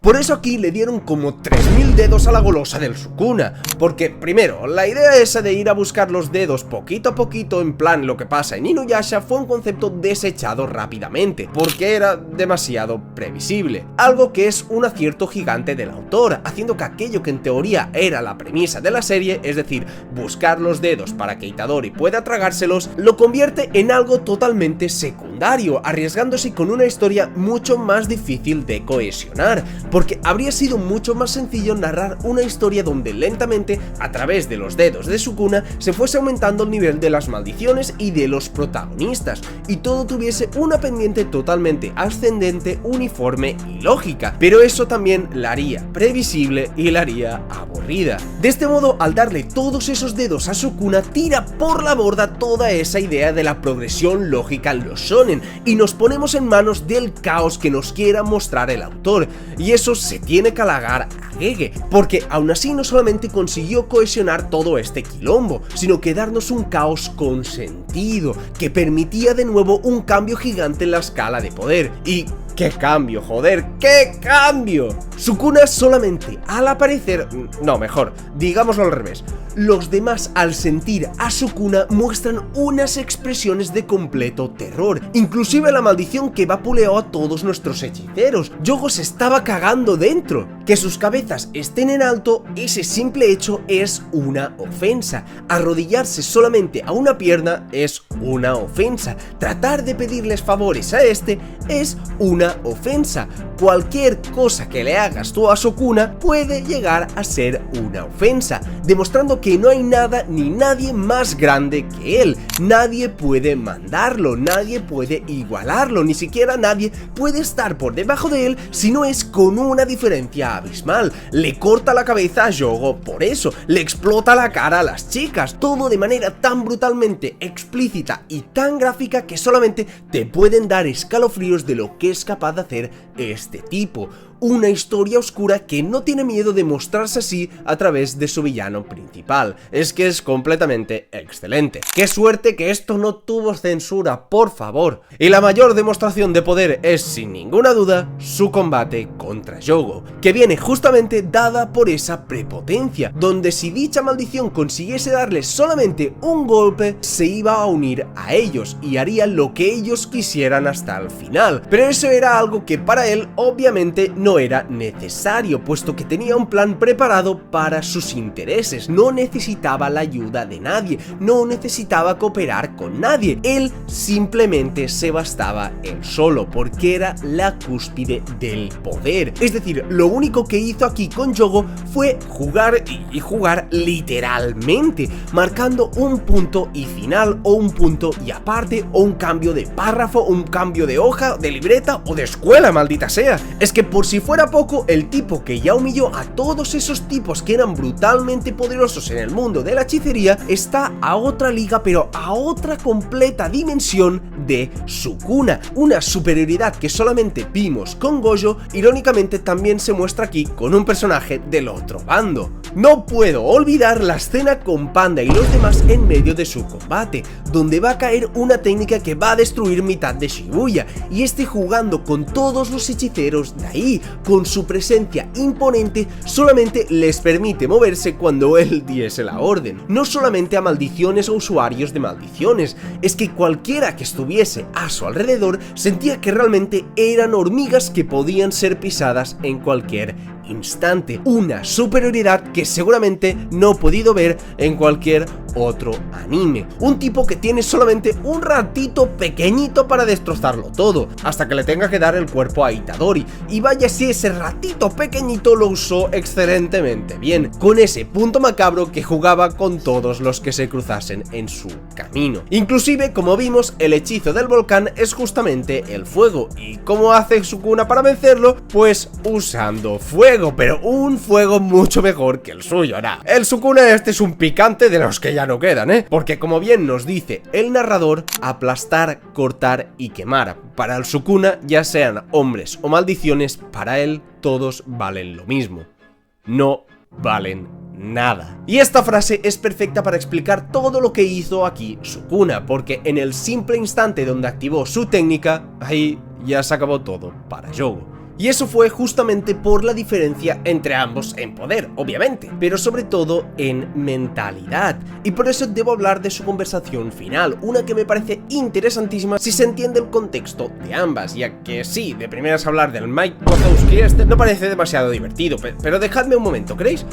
Por eso aquí le dieron como 3000 dedos a la golosa del Sukuna, porque primero, la idea esa de ir a buscar los dedos poquito a poquito en plan lo que pasa en Inuyasha fue un concepto desechado rápidamente, porque era demasiado previsible, algo que es un acierto gigante del autor, haciendo que aquello que en teoría era la premisa de la serie, es decir, buscar los dedos para que Itadori pueda tragárselos, lo convierte en algo totalmente secundario, arriesgándose con una historia mucho más difícil de cohesionar, porque habría sido mucho más sencillo narrar una historia donde lentamente, a través de los dedos de Sukuna, se fuese aumentando el nivel de las maldiciones y de los protagonistas, y todo tuviese una pendiente totalmente ascendente, uniforme y lógica, pero eso también la haría previsible y la haría aburrida. De este modo, al darle todos esos dedos a Sukuna, tira por la borda toda esa idea de la progresión lógica en los shonen, y nos ponemos en manos del caos que nos quiera mostrar el autor, y eso se tiene que halagar a Gege, porque aún así no solamente consiguió cohesionar todo este quilombo, sino que darnos un caos con sentido, que permitía de nuevo un cambio gigante en la escala de poder. Y ¡qué cambio, joder! ¡Qué cambio! Sukuna solamente al aparecer... No, mejor, digámoslo al revés. Los demás, al sentir a Sukuna, muestran unas expresiones de completo terror. Inclusive la maldición que vapuleó a todos nuestros hechiceros. Yogo se estaba cagando dentro. Que sus cabezas estén en alto, ese simple hecho es una ofensa. Arrodillarse solamente a una pierna es una ofensa. Tratar de pedirles favores a este es una ofensa. Cualquier cosa que le hagas tú a Sukuna puede llegar a ser una ofensa, demostrando que no hay nada ni nadie más grande que él. Nadie puede mandarlo, nadie puede igualarlo, ni siquiera nadie puede estar por debajo de él si no es con una diferencia abismal. Le corta la cabeza a Yogo por eso, le explota la cara a las chicas, todo de manera tan brutalmente explícita y tan gráfica que solamente te pueden dar escalofríos de lo que es capaz de hacer este tipo. Una historia oscura que no tiene miedo de mostrarse así a través de su villano principal. Es que es completamente excelente. ¡Qué suerte que esto no tuvo censura, por favor! Y la mayor demostración de poder es, sin ninguna duda, su combate contra Yogo, que viene justamente dada por esa prepotencia, donde si dicha maldición consiguiese darle solamente un golpe, se iba a unir a ellos y haría lo que ellos quisieran hasta el final. Pero eso era algo que para él obviamente no era necesario, puesto que tenía un plan preparado para sus intereses. No necesitaba la ayuda de nadie, no necesitaba cooperar con nadie, él simplemente se bastaba él solo, porque era la cúspide del poder. Es decir, lo único que hizo aquí con Yogo fue jugar y jugar literalmente, marcando un punto y final, o un punto y aparte, o un cambio de párrafo, un cambio de hoja, de libreta o de escuela, maldita sea. Es que por si fuera poco, el tipo que ya humilló a todos esos tipos que eran brutalmente poderosos en el mundo de la hechicería está a otra liga, pero a otra completa dimensión de Sukuna. Una superioridad que solamente vimos con Gojo, irónicamente también se muestra aquí con un personaje del otro bando. No puedo olvidar la escena con Panda y los demás en medio de su combate, donde va a caer una técnica que va a destruir mitad de Shibuya, y este jugando con todos los hechiceros de ahí, con su presencia imponente, solamente les permite moverse cuando él diese la orden. No solamente a maldiciones o usuarios de maldiciones, es que cualquiera que estuviese a su alrededor sentía que realmente eran hormigas que podían ser pisadas en cualquier instante. Una superioridad que seguramente no he podido ver en cualquier otro anime. Un tipo que tiene solamente un ratito pequeñito para destrozarlo todo, hasta que le tenga que dar el cuerpo a Itadori. Y vaya si ese ratito pequeñito lo usó excelentemente bien, con ese punto macabro que jugaba con todos los que se cruzasen en su camino. Inclusive, como vimos, el hechizo del volcán es justamente el fuego. ¿Y cómo hace Sukuna para vencerlo? Pues usando fuego, pero un fuego mucho mejor que el suyo. Nah, el Sukuna este es un picante de los que ya no quedan, porque como bien nos dice el narrador, aplastar, cortar y quemar. Para el Sukuna, ya sean hombres o maldiciones, para él todos valen lo mismo. No valen nada. Y esta frase es perfecta para explicar todo lo que hizo aquí Sukuna, porque en el simple instante donde activó su técnica, ahí ya se acabó todo para Yogo. Y eso fue justamente por la diferencia entre ambos en poder, obviamente, pero sobre todo en mentalidad. Y por eso debo hablar de su conversación final, una que me parece interesantísima si se entiende el contexto de ambas, ya que sí, de primeras hablar del Mike Wazowski este no parece demasiado divertido, pero dejadme un momento, ¿creéis?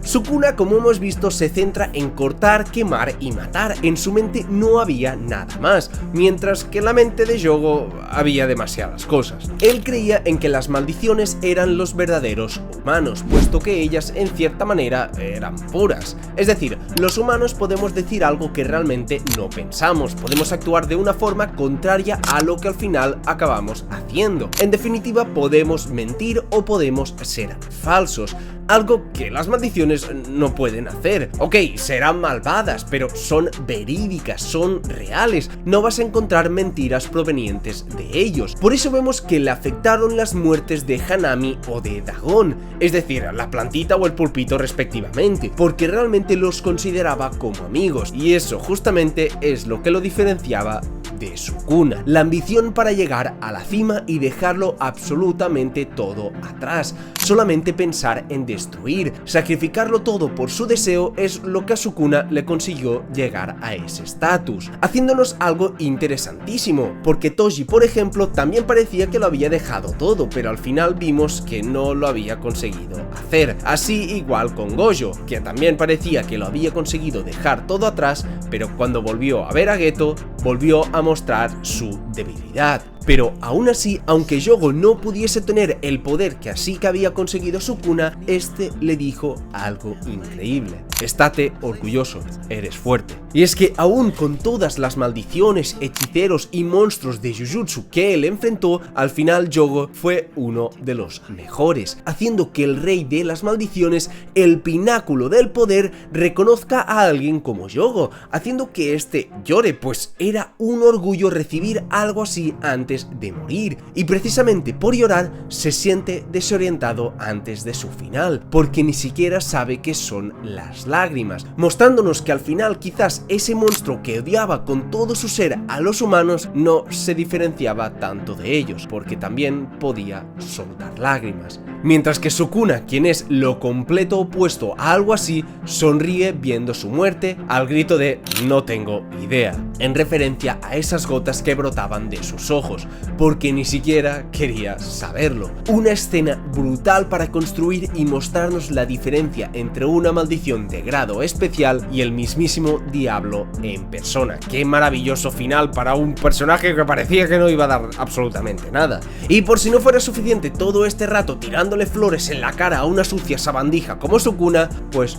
Sukuna, como hemos visto, se centra en cortar, quemar y matar. En su mente no había nada más, mientras que en la mente de Yogo había demasiadas cosas. Él creía en que las maldiciones eran los verdaderos humanos, puesto que ellas en cierta manera eran puras. Es decir, los humanos podemos decir algo que realmente no pensamos, podemos actuar de una forma contraria a lo que al final acabamos haciendo. En definitiva, podemos mentir o podemos ser falsos. Algo que las maldiciones no pueden hacer. Ok, serán malvadas, pero son verídicas, son reales. No vas a encontrar mentiras provenientes de ellos. Por eso vemos que le afectaron las muertes de Hanami o de Dagon, es decir, la plantita o el pulpito respectivamente, porque realmente los consideraba como amigos. Y eso justamente es lo que lo diferenciaba de Sukuna, la ambición para llegar a la cima y dejarlo absolutamente todo atrás, solamente pensar en destruir, sacrificarlo todo por su deseo es lo que a Sukuna le consiguió llegar a ese estatus, haciéndonos algo interesantísimo, porque Toji, por ejemplo, también parecía que lo había dejado todo, pero al final vimos que no lo había conseguido hacer, así igual con Gojo, que también parecía que lo había conseguido dejar todo atrás, pero cuando volvió a ver a Geto, volvió a mostrar su debilidad. Pero aún así, aunque Yogo no pudiese tener el poder que así que había conseguido Sukuna, este le dijo algo increíble: estate orgulloso, eres fuerte. Y es que aún con todas las maldiciones, hechiceros y monstruos de Jujutsu que él enfrentó, al final Yogo fue uno de los mejores, haciendo que el rey de las maldiciones, el pináculo del poder, reconozca a alguien como Yogo, haciendo que este llore, pues era un orgullo recibir algo así antes de morir, y precisamente por llorar se siente desorientado antes de su final, porque ni siquiera sabe qué son las lágrimas, mostrándonos que al final quizás ese monstruo que odiaba con todo su ser a los humanos no se diferenciaba tanto de ellos, porque también podía soltar lágrimas. Mientras que Sukuna, quien es lo completo opuesto a algo así, sonríe viendo su muerte al grito de "no tengo idea", en referencia a esas gotas que brotaban de sus ojos, porque ni siquiera quería saberlo. Una escena brutal para construir y mostrarnos la diferencia entre una maldición de grado especial y el mismísimo diablo en persona. Qué maravilloso final para un personaje que parecía que no iba a dar absolutamente nada. Y por si no fuera suficiente todo este rato tirándole flores en la cara a una sucia sabandija como Sukuna, pues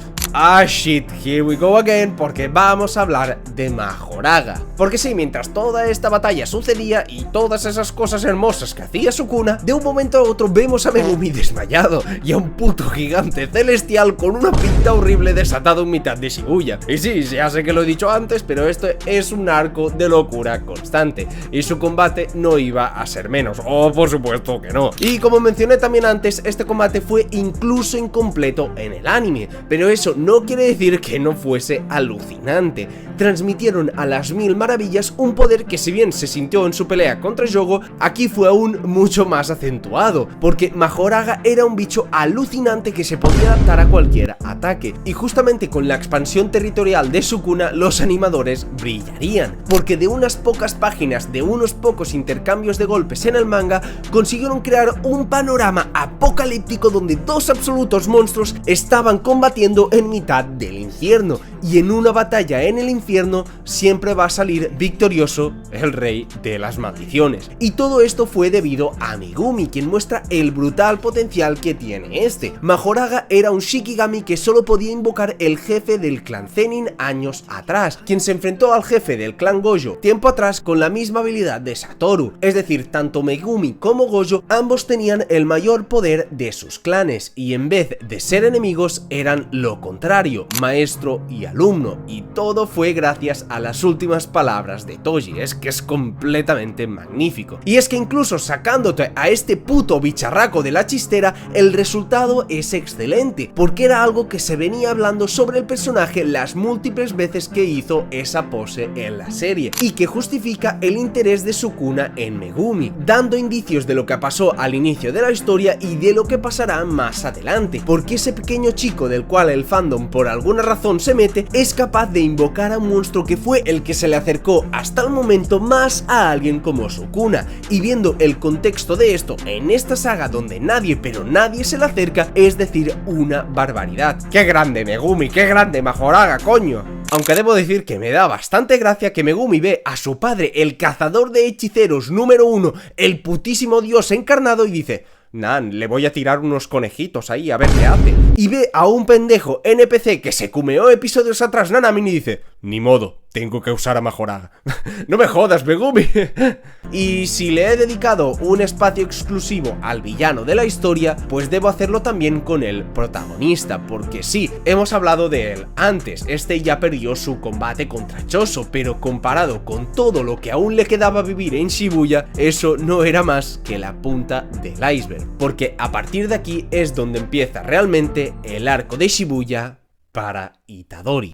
shit, here we go again, porque vamos a hablar de Majoraga. Porque sí, mientras toda esta batalla sucedía y todas esas cosas hermosas que hacía Sukuna, de un momento a otro vemos a Megumi desmayado y a un puto gigante celestial con una pinta horrible desatado en mitad de Shibuya. Y sí, ya sé que lo he dicho antes, pero esto es un arco de locura constante y su combate no iba a ser menos, por supuesto que no. Y como mencioné también antes, este combate fue incluso incompleto en el anime, pero eso no quiere decir que no fuese alucinante. Transmitieron a las mil maravillas un poder que, si bien se sintió en su pelea contra Yogo, aquí fue aún mucho más acentuado, porque Majoraga era un bicho alucinante que se podía adaptar a cualquier ataque, y justamente con la expansión territorial de Sukuna los animadores brillarían, porque de unas pocas páginas, de unos pocos intercambios de golpes en el manga, consiguieron crear un panorama apocalíptico donde dos absolutos monstruos estaban combatiendo en mitad del infierno, y en una batalla en el infierno siempre va a salir victorioso el rey de las maldiciones. Y todo esto fue debido a Megumi, quien muestra el brutal potencial que tiene este. Majoraga era un Shikigami que solo podía invocar el jefe del clan Zenin años atrás, quien se enfrentó al jefe del clan Gojo tiempo atrás con la misma habilidad de Satoru, es decir, tanto Megumi como Gojo ambos tenían el mayor poder de sus clanes, y en vez de ser enemigos eran lo contrario, maestro y alumno, y todo fue gracias a las últimas palabras de Toji. Es que es completamente magnífico. Y es que incluso sacándote a este puto bicharraco de la chistera, el resultado es excelente, porque era algo que se venía hablando sobre el personaje las múltiples veces que hizo esa pose en la serie, y que justifica el interés de Sukuna en Megumi, dando indicios de lo que pasó al inicio de la historia y de lo que pasará más adelante, porque ese pequeño chico del cual el fandom por alguna razón se mete es capaz de invocar a un monstruo que fue el que se le acercó hasta el momento más a alguien como Sukuna, y viendo el contexto de esto en esta saga donde nadie pero nadie se le acerca, es decir, una barbaridad. ¡Qué grande Megumi! ¡Qué grande Majoraga, coño! Aunque debo decir que me da bastante gracia que Megumi ve a su padre, el cazador de hechiceros número 1, el putísimo dios encarnado, y dice: Nan, le voy a tirar unos conejitos ahí a ver qué hace. Y ve a un pendejo NPC que se cumeó episodios atrás Nanamin y dice: ni modo, tengo que usar a Majoraga. No me jodas, Megumi. Y si le he dedicado un espacio exclusivo al villano de la historia, pues debo hacerlo también con el protagonista, porque sí, hemos hablado de él antes, este ya perdió su combate contra Choso, pero comparado con todo lo que aún le quedaba vivir en Shibuya, eso no era más que la punta del iceberg, porque a partir de aquí es donde empieza realmente el arco de Shibuya para Itadori.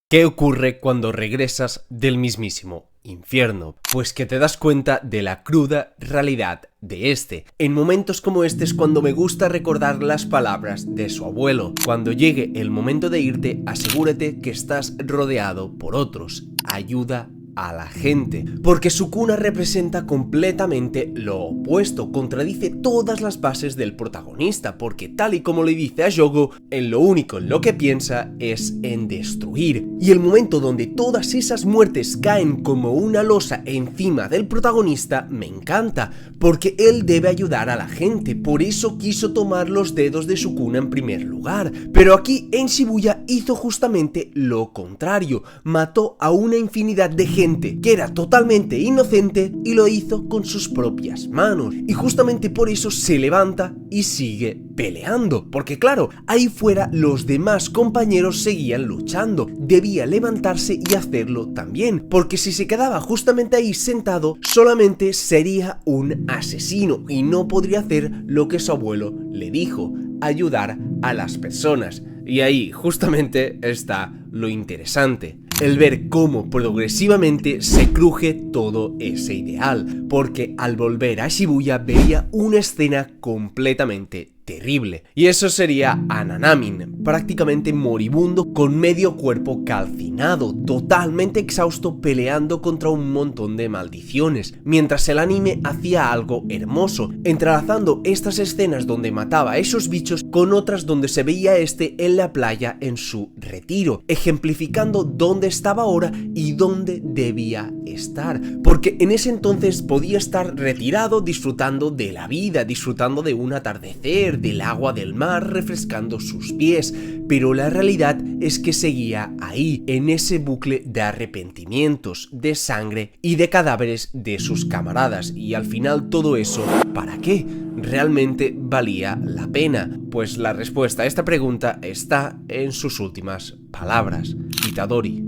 ¿Qué ocurre cuando regresas del mismísimo infierno? Pues que te das cuenta de la cruda realidad de este. En momentos como este es cuando me gusta recordar las palabras de su abuelo: cuando llegue el momento de irte, asegúrate que estás rodeado por otros. Ayuda a la gente, porque Sukuna representa completamente lo opuesto, contradice todas las bases del protagonista, porque tal y como le dice a Yogo, en lo único en lo que piensa es en destruir. Y el momento donde todas esas muertes caen como una losa encima del protagonista me encanta, porque él debe ayudar a la gente, por eso quiso tomar los dedos de Sukuna en primer lugar, pero aquí en Shibuya hizo justamente lo contrario, mató a una infinidad de gente que era totalmente inocente y lo hizo con sus propias manos, y justamente por eso se levanta y sigue peleando, porque claro, ahí fuera los demás compañeros seguían luchando, debía levantarse y hacerlo también, porque si se quedaba justamente ahí sentado solamente sería un asesino y no podría hacer lo que su abuelo le dijo: ayudar a las personas. Y ahí justamente está lo interesante, el ver cómo progresivamente se cruje todo ese ideal, porque al volver a Shibuya vería una escena completamente terrible, y eso sería a Nanamin, prácticamente moribundo, con medio cuerpo calcinado, totalmente exhausto, peleando contra un montón de maldiciones, mientras el anime hacía algo hermoso, entrelazando estas escenas donde mataba a esos bichos con otras donde se veía este en la playa en su retiro, ejemplificando dónde estaba ahora y dónde debía estar, porque en ese entonces podía estar retirado disfrutando de la vida, disfrutando de un atardecer, del agua del mar refrescando sus pies, pero la realidad es que seguía ahí, en ese bucle de arrepentimientos, de sangre y de cadáveres de sus camaradas, y al final todo eso, ¿para qué? ¿Realmente valía la pena? Pues la respuesta a esta pregunta está en sus últimas palabras: Itadori,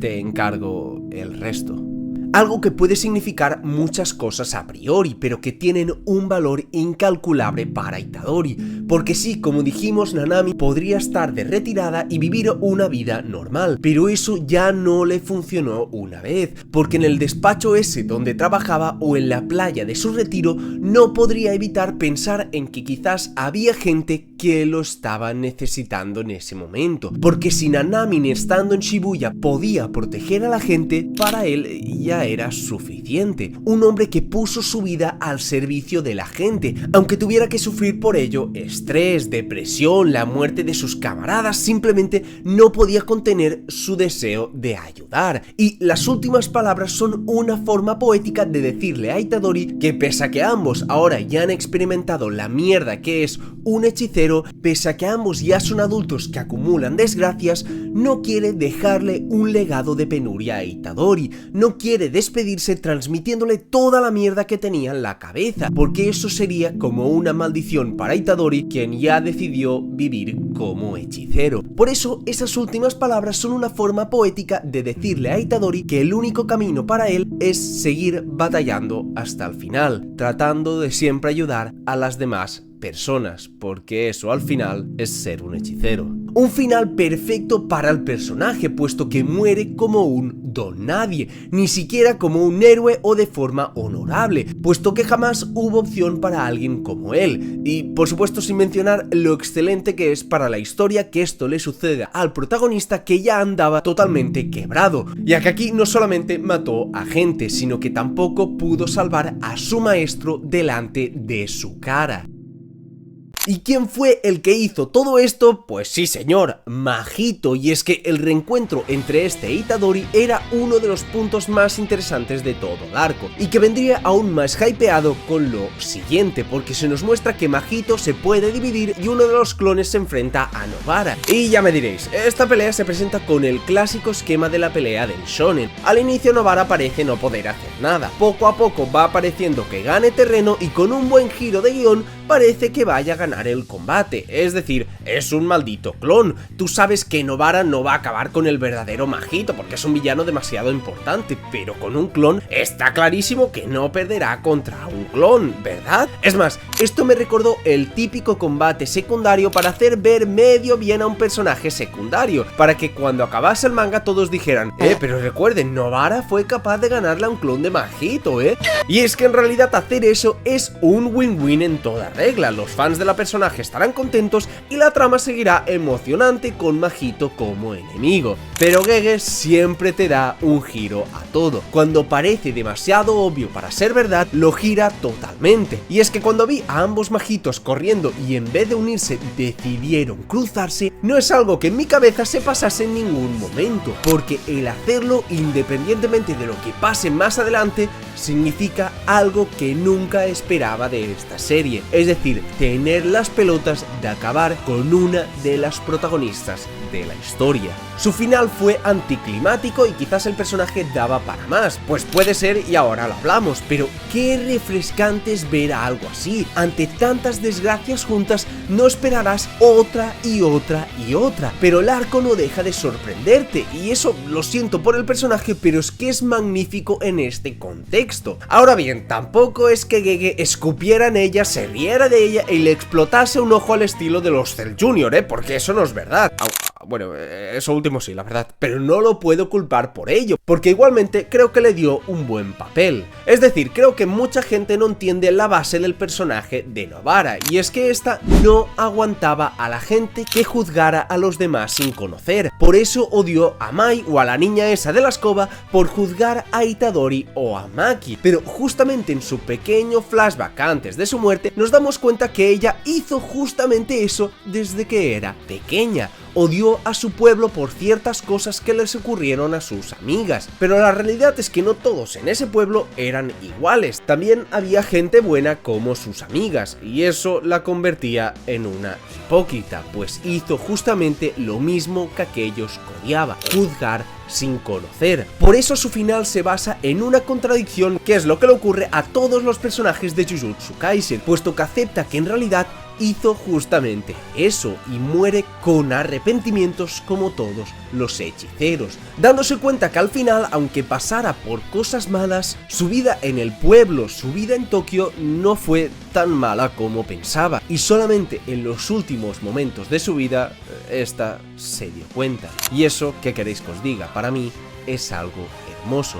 te encargo el resto. algo que puede significar muchas cosas a priori, pero que tienen un valor incalculable para Itadori, porque sí, como dijimos, Nanami podría estar de retirada y vivir una vida normal, pero eso ya no le funcionó una vez, porque en el despacho ese donde trabajaba o en la playa de su retiro no podría evitar pensar en que quizás había gente que lo estaba necesitando en ese momento, porque si Nanami estando en Shibuya podía proteger a la gente, para él ya era suficiente. Un hombre que puso su vida al servicio de la gente, aunque tuviera que sufrir por ello estrés, depresión, la muerte de sus camaradas, simplemente no podía contener su deseo de ayudar. Y las últimas palabras son una forma poética de decirle a Itadori que pese a que ambos ahora ya han experimentado la mierda que es un hechicero, pese a que ambos ya son adultos que acumulan desgracias, no quiere dejarle un legado de penuria a Itadori, no quiere despedirse transmitiéndole toda la mierda que tenía en la cabeza, porque eso sería como una maldición para Itadori, quien ya decidió vivir como hechicero. Por eso esas últimas palabras son una forma poética de decirle a Itadori que el único camino para él es seguir batallando hasta el final, tratando de siempre ayudar a las demás personas, porque eso al final es ser un hechicero. Un final perfecto para el personaje, puesto que muere como un don nadie, ni siquiera como un héroe o de forma honorable, puesto que jamás hubo opción para alguien como él, y por supuesto sin mencionar lo excelente que es para la historia que esto le suceda al protagonista, que ya andaba totalmente quebrado, ya que aquí no solamente mató a gente, sino que tampoco pudo salvar a su maestro delante de su cara. ¿Y quién fue el que hizo todo esto? Pues sí señor, Mahito, y es que el reencuentro entre este e Itadori era uno de los puntos más interesantes de todo el arco, y que vendría aún más hypeado con lo siguiente, porque se nos muestra que Mahito se puede dividir y uno de los clones se enfrenta a Nobara. Y ya me diréis, esta pelea se presenta con el clásico esquema de la pelea del shonen. Al inicio Nobara parece no poder hacer nada, poco a poco va apareciendo que gane terreno y con un buen giro de guión parece que vaya a ganar el combate, es decir, es un maldito clon. Tú sabes que Nobara no va a acabar con el verdadero Mahito porque es un villano demasiado importante, pero con un clon está clarísimo que no perderá contra un clon, ¿verdad? Es más, esto me recordó el típico combate secundario para hacer ver medio bien a un personaje secundario, para que cuando acabase el manga todos dijeran, pero recuerden, Nobara fue capaz de ganarle a un clon de Mahito, Y es que en realidad hacer eso es un win-win en toda regla. Los fans de la personaje estarán contentos y la trama seguirá emocionante con Mahito como enemigo. Pero Gege siempre te da un giro a todo. Cuando parece demasiado obvio para ser verdad, lo gira totalmente. Y es que cuando vi a ambos Mahitos corriendo y en vez de unirse decidieron cruzarse, no es algo que en mi cabeza se pasase en ningún momento, porque el hacerlo, independientemente de lo que pase más adelante, significa algo que nunca esperaba de esta serie, es decir, tener las pelotas de acabar con una de las protagonistas de la historia. Su final fue anticlimático y quizás el personaje daba para más, pues puede ser y ahora lo hablamos, pero qué refrescante es ver a algo así. Ante tantas desgracias juntas no esperarás otra y otra y otra, pero el arco no deja de sorprenderte y eso lo siento por el personaje, pero es que es magnífico en este contexto. Ahora bien, tampoco es que Gege escupiera en ella, se riera de ella y le explotase un ojo al estilo de los Cell Jr., porque eso no es verdad. Bueno, eso último sí, la verdad, pero no lo puedo culpar por ello, porque igualmente creo que le dio un buen papel. Es decir, creo que mucha gente no entiende la base del personaje de Nobara, y es que esta no aguantaba a la gente que juzgara a los demás sin conocer. Por eso odió a Mai o a la niña esa de la escoba por juzgar a Itadori o a Maki, pero justamente en su pequeño flashback antes de su muerte nos damos cuenta que ella hizo justamente eso desde que era pequeña. Odió a su pueblo por ciertas cosas que les ocurrieron a sus amigas, pero la realidad es que no todos en ese pueblo eran iguales, también había gente buena como sus amigas, y eso la convertía en una hipócrita, pues hizo justamente lo mismo que aquellos que odiaba, juzgar sin conocer. Por eso su final se basa en una contradicción, que es lo que le ocurre a todos los personajes de Jujutsu Kaisen, puesto que acepta que en realidad hizo justamente eso y muere con arrepentimientos como todos los hechiceros, dándose cuenta que al final, aunque pasara por cosas malas, su vida en el pueblo, su vida en Tokio no fue tan mala como pensaba, y solamente en los últimos momentos de su vida esta se dio cuenta. Y eso, ¿qué queréis que os diga? Para mí es algo hermoso.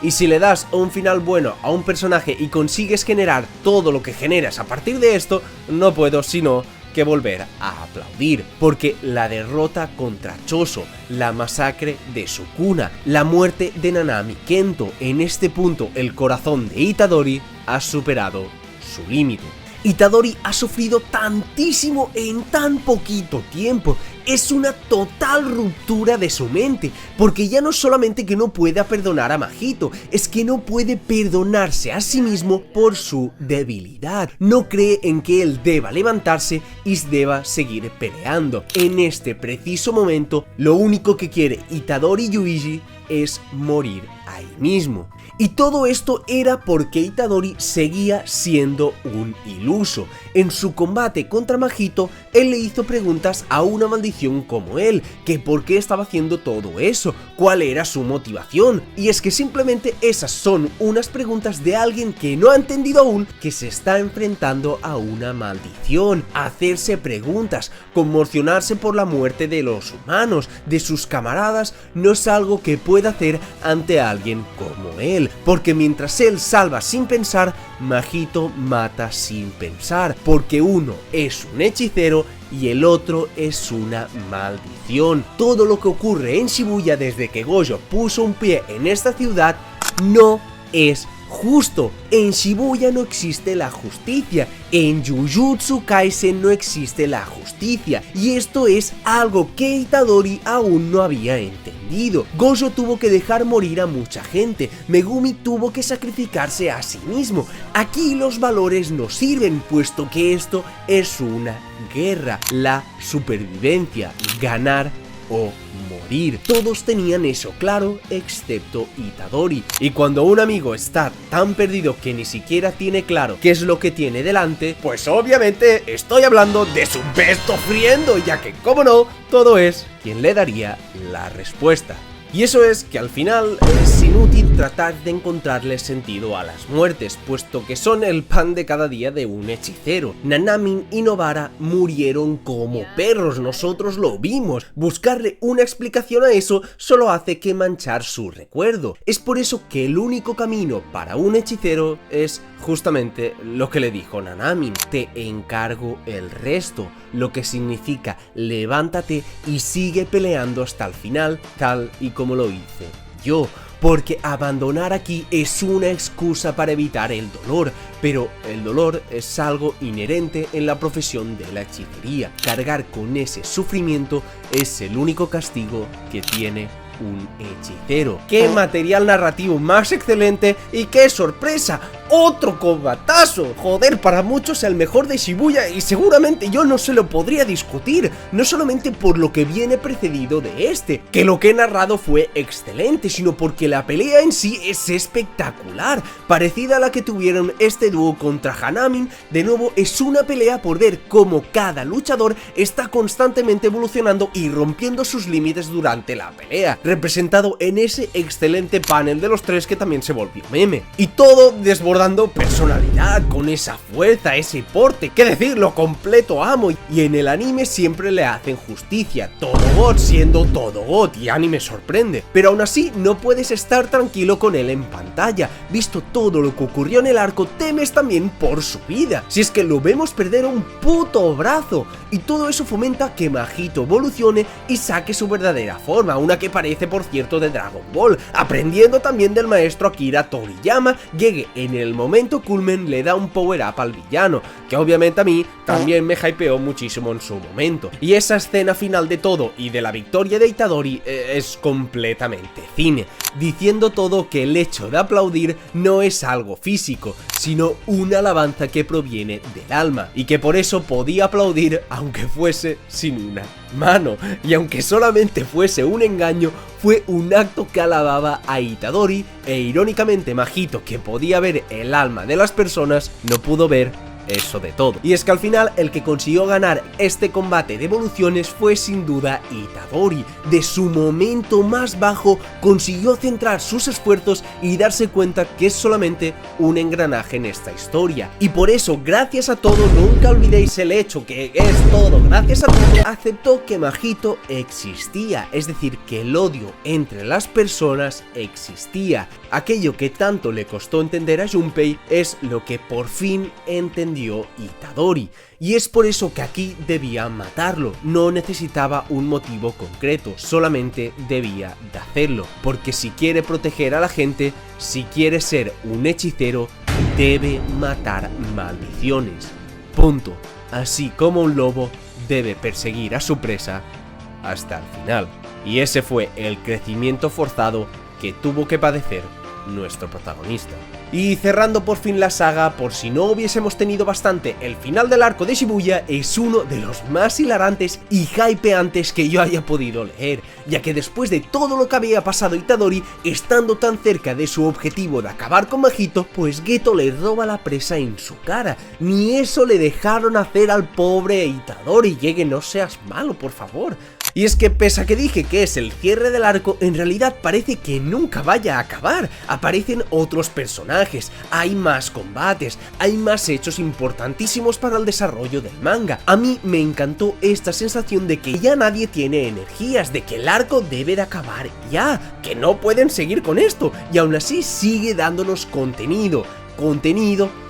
Y si le das un final bueno a un personaje y consigues generar todo lo que generas a partir de esto, no puedo sino que volver a aplaudir, porque la derrota contra Choso, la masacre de Sukuna, la muerte de Nanami Kento, en este punto el corazón de Itadori ha superado su límite. Itadori ha sufrido tantísimo en tan poquito tiempo. Es una total ruptura de su mente, porque ya no solamente que no pueda perdonar a Mahito, es que no puede perdonarse a sí mismo por su debilidad. No cree en que él deba levantarse y deba seguir peleando. En este preciso momento, lo único que quiere Itadori Yuji es morir ahí mismo. Y todo esto era porque Itadori seguía siendo un iluso. En su combate contra Mahito, él le hizo preguntas a una maldición como él, que por qué estaba haciendo todo eso, cuál era su motivación. Y es que simplemente esas son unas preguntas de alguien que no ha entendido aún que se está enfrentando a una maldición. Hacerse preguntas, conmocionarse por la muerte de los humanos, de sus camaradas, no es algo que pueda hacer ante alguien como él. Porque mientras él salva sin pensar, Mahito mata sin pensar, porque uno es un hechicero y el otro es una maldición. Todo lo que ocurre en Shibuya desde que Gojo puso un pie en esta ciudad no es justo. En Shibuya no existe la justicia, en Jujutsu Kaisen no existe la justicia, y esto es algo que Itadori aún no había entendido. Gojo tuvo que dejar morir a mucha gente, Megumi tuvo que sacrificarse a sí mismo. Aquí los valores no sirven, puesto que esto es una guerra, la supervivencia, ganar o morir. Todos tenían eso claro, excepto Itadori. Y cuando un amigo está tan perdido que ni siquiera tiene claro qué es lo que tiene delante, pues obviamente estoy hablando de su best of friend, ya que, como no, todo es quien le daría la respuesta. Y eso es que al final es inútil tratar de encontrarle sentido a las muertes, puesto que son el pan de cada día de un hechicero. Nanami y Nobara murieron como perros, nosotros lo vimos. Buscarle una explicación a eso solo hace que manchar su recuerdo. Es por eso que el único camino para un hechicero es justamente lo que le dijo Nanami: te encargo el resto, lo que significa levántate y sigue peleando hasta el final, tal y como lo hice yo. Porque abandonar aquí es una excusa para evitar el dolor, pero el dolor es algo inherente en la profesión de la hechicería. Cargar con ese sufrimiento es el único castigo que tiene un hechicero. ¡Qué material narrativo más excelente! ¡Y qué sorpresa! ¡Otro combatazo! Joder, para muchos el mejor de Shibuya, y seguramente yo no se lo podría discutir, no solamente por lo que viene precedido de este, que lo que he narrado fue excelente, sino porque la pelea en sí es espectacular, parecida a la que tuvieron este dúo contra Hanamin. De nuevo es una pelea por ver cómo cada luchador está constantemente evolucionando y rompiendo sus límites durante la pelea, representado en ese excelente panel de los tres que también se volvió meme, y todo desbordando personalidad, con esa fuerza, ese porte, qué decir, lo completo amo. Y en el anime siempre le hacen justicia, todo God siendo todo God, y anime sorprende, pero aún así no puedes estar tranquilo con él en pantalla. Visto todo lo que ocurrió en el arco, temes también por su vida, si es que lo vemos perder un puto brazo, y todo eso fomenta que Mahito evolucione y saque su verdadera forma, una que parece por cierto de Dragon Ball, aprendiendo también del maestro Akira Toriyama. Llegue en el momento culmen, le da un power up al villano, que obviamente a mí también me hypeó muchísimo en su momento. Y esa escena final de todo y de la victoria de Itadori es completamente cine, diciendo todo que el hecho de aplaudir no es algo físico, sino una alabanza que proviene del alma, y que por eso podía aplaudir aunque fuese sin una mano, y aunque solamente fuese un engaño, fue un acto que alababa a Itadori, e irónicamente Mahito, que podía ver el alma de las personas, no pudo ver eso de todo. Y es que al final el que consiguió ganar este combate de evoluciones fue sin duda Itadori. De su momento más bajo consiguió centrar sus esfuerzos y darse cuenta que es solamente un engranaje en esta historia. Y por eso, gracias a todo, nunca olvidéis el hecho que es todo, gracias a todo, aceptó que Mahito existía, es decir, que el odio entre las personas existía. Aquello que tanto le costó entender a Junpei es lo que por fin entendió Itadori. Y es por eso que aquí debía matarlo, no necesitaba un motivo concreto, solamente debía de hacerlo, porque si quiere proteger a la gente, si quiere ser un hechicero, debe matar maldiciones. Punto. Así como un lobo debe perseguir a su presa hasta el final. Y ese fue el crecimiento forzado que tuvo que padecer nuestro protagonista. Y cerrando por fin la saga, por si no hubiésemos tenido bastante, el final del arco de Shibuya es uno de los más hilarantes y hypeantes que yo haya podido leer, ya que después de todo lo que había pasado Itadori, estando tan cerca de su objetivo de acabar con Mahito, pues Geto le roba la presa en su cara. Ni eso le dejaron hacer al pobre Itadori. Llegue, no seas malo, por favor. Y es que pese a que dije que es el cierre del arco, en realidad parece que nunca vaya a acabar. Aparecen otros personajes, hay más combates, hay más hechos importantísimos para el desarrollo del manga. A mí me encantó esta sensación de que ya nadie tiene energías, de que el arco debe de acabar ya, que no pueden seguir con esto, y aún así sigue dándonos contenido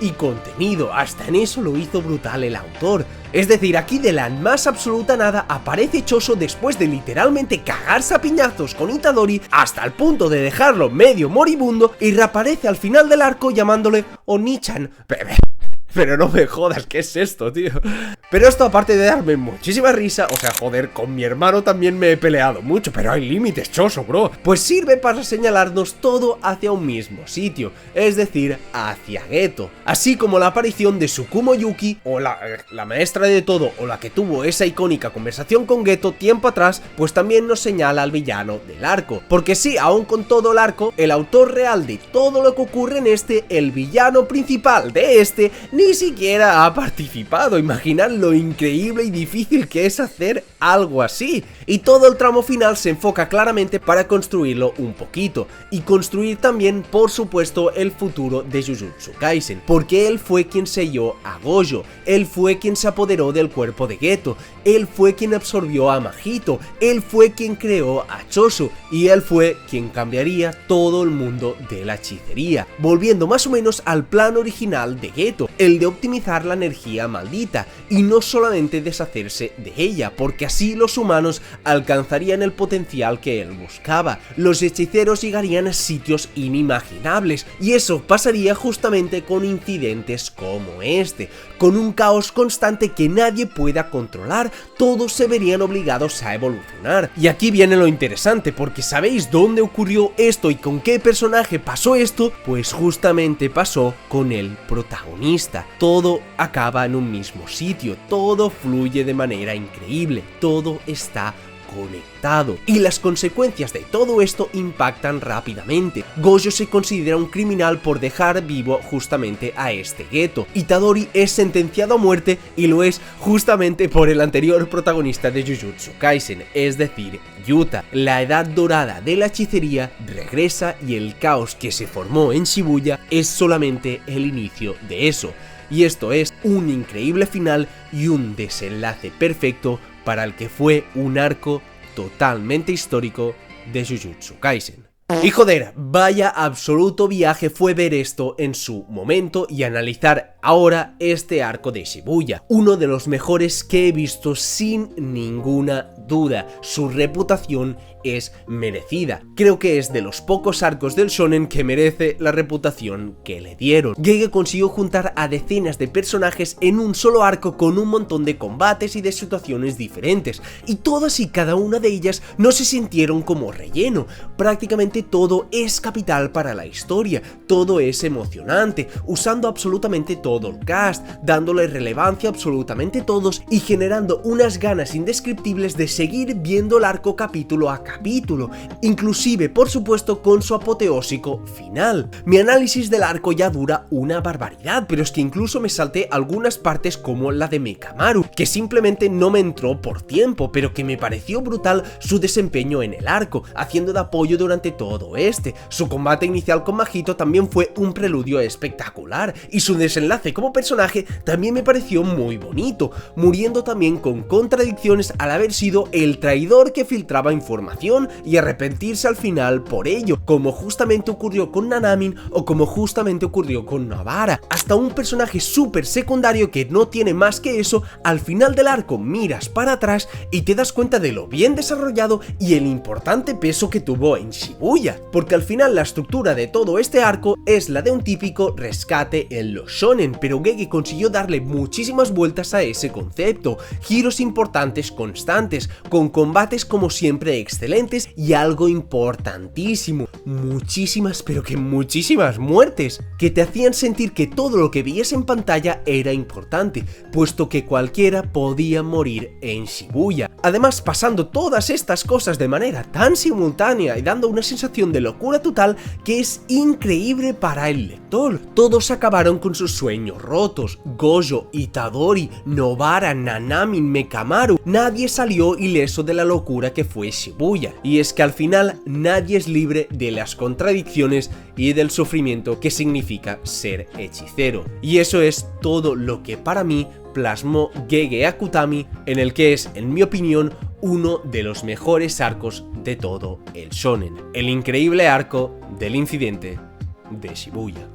y contenido. Hasta en eso lo hizo brutal el autor. Es decir, aquí de la más absoluta nada aparece Choso después de literalmente cagarse a piñazos con Itadori hasta el punto de dejarlo medio moribundo, y reaparece al final del arco llamándole Oni-chan. Pero no me jodas, ¿qué es esto, tío? Pero esto, aparte de darme muchísima risa, o sea, joder, con mi hermano también me he peleado mucho, pero hay límites, Choso, bro. Pues sirve para señalarnos todo hacia un mismo sitio, es decir, hacia Geto. Así como la aparición de Tsukumo Yuki, o la maestra de todo, o la que tuvo esa icónica conversación con Geto tiempo atrás, pues también nos señala al villano del arco. Porque sí, aún con todo el arco, el autor real de todo lo que ocurre en este, el villano principal de este, ni siquiera ha participado. Imaginad lo increíble y difícil que es hacer algo así. Y todo el tramo final se enfoca claramente para construirlo un poquito, y construir también, por supuesto, el futuro de Jujutsu Kaisen, porque él fue quien selló a Gojo, él fue quien se apoderó del cuerpo de Geto, él fue quien absorbió a Mahito, él fue quien creó a Choso, y él fue quien cambiaría todo el mundo de la hechicería, volviendo más o menos al plan original de Geto, el de optimizar la energía maldita, y no solamente deshacerse de ella, porque así los humanos alcanzarían el potencial que él buscaba. Los hechiceros llegarían a sitios inimaginables, y eso pasaría justamente con incidentes como este, con un caos constante que nadie pueda controlar. Todos se verían obligados a evolucionar. Y aquí viene lo interesante, porque ¿sabéis dónde ocurrió esto y con qué personaje pasó esto? Pues justamente pasó con el protagonista. Todo acaba en un mismo sitio, todo fluye de manera increíble, todo está conectado, y las consecuencias de todo esto impactan rápidamente. Gojo se considera un criminal por dejar vivo justamente a este Geto. Itadori es sentenciado a muerte, y lo es justamente por el anterior protagonista de Jujutsu Kaisen, es decir, Yuta. La edad dorada de la hechicería regresa, y el caos que se formó en Shibuya es solamente el inicio de eso. Y esto es un increíble final y un desenlace perfecto para el que fue un arco totalmente histórico de Jujutsu Kaisen. Y joder, vaya absoluto viaje fue ver esto en su momento y analizar ahora este arco de Shibuya, uno de los mejores que he visto sin ninguna duda. Su reputación es merecida. Creo que es de los pocos arcos del shonen que merece la reputación que le dieron. Gege consiguió juntar a decenas de personajes en un solo arco con un montón de combates y de situaciones diferentes, y todas y cada una de ellas no se sintieron como relleno. Prácticamente todo es capital para la historia, todo es emocionante, usando absolutamente todo el cast, dándole relevancia a absolutamente todos y generando unas ganas indescriptibles de seguir viendo el arco capítulo a capítulo. capítulo, inclusive por supuesto con su apoteósico final. Mi análisis del arco ya dura una barbaridad, pero es que incluso me salté algunas partes como la de Mekamaru, que simplemente no me entró por tiempo, pero que me pareció brutal su desempeño en el arco, haciendo de apoyo durante todo este. Su combate inicial con Mahito también fue un preludio espectacular, y su desenlace como personaje también me pareció muy bonito, muriendo también con contradicciones al haber sido el traidor que filtraba información y arrepentirse al final por ello, como justamente ocurrió con Nanamin o como justamente ocurrió con Nobara. Hasta un personaje súper secundario que no tiene más que eso, al final del arco miras para atrás y te das cuenta de lo bien desarrollado y el importante peso que tuvo en Shibuya, porque al final la estructura de todo este arco es la de un típico rescate en los shonen, pero Gege consiguió darle muchísimas vueltas a ese concepto, giros importantes constantes, con combates como siempre excelentes y algo importantísimo, muchísimas pero que muchísimas muertes, que te hacían sentir que todo lo que veías en pantalla era importante, puesto que cualquiera podía morir en Shibuya. Además, pasando todas estas cosas de manera tan simultánea y dando una sensación de locura total que es increíble para el lector. Todos acabaron con sus sueños rotos, Gojo, Itadori, Nobara, Nanamin, Mekamaru, nadie salió ileso de la locura que fue Shibuya. Y es que al final nadie es libre de las contradicciones y del sufrimiento que significa ser hechicero. Y eso es todo lo que para mí plasmó Gege Akutami, en el que es, en mi opinión, uno de los mejores arcos de todo el shonen, el increíble arco del incidente de Shibuya.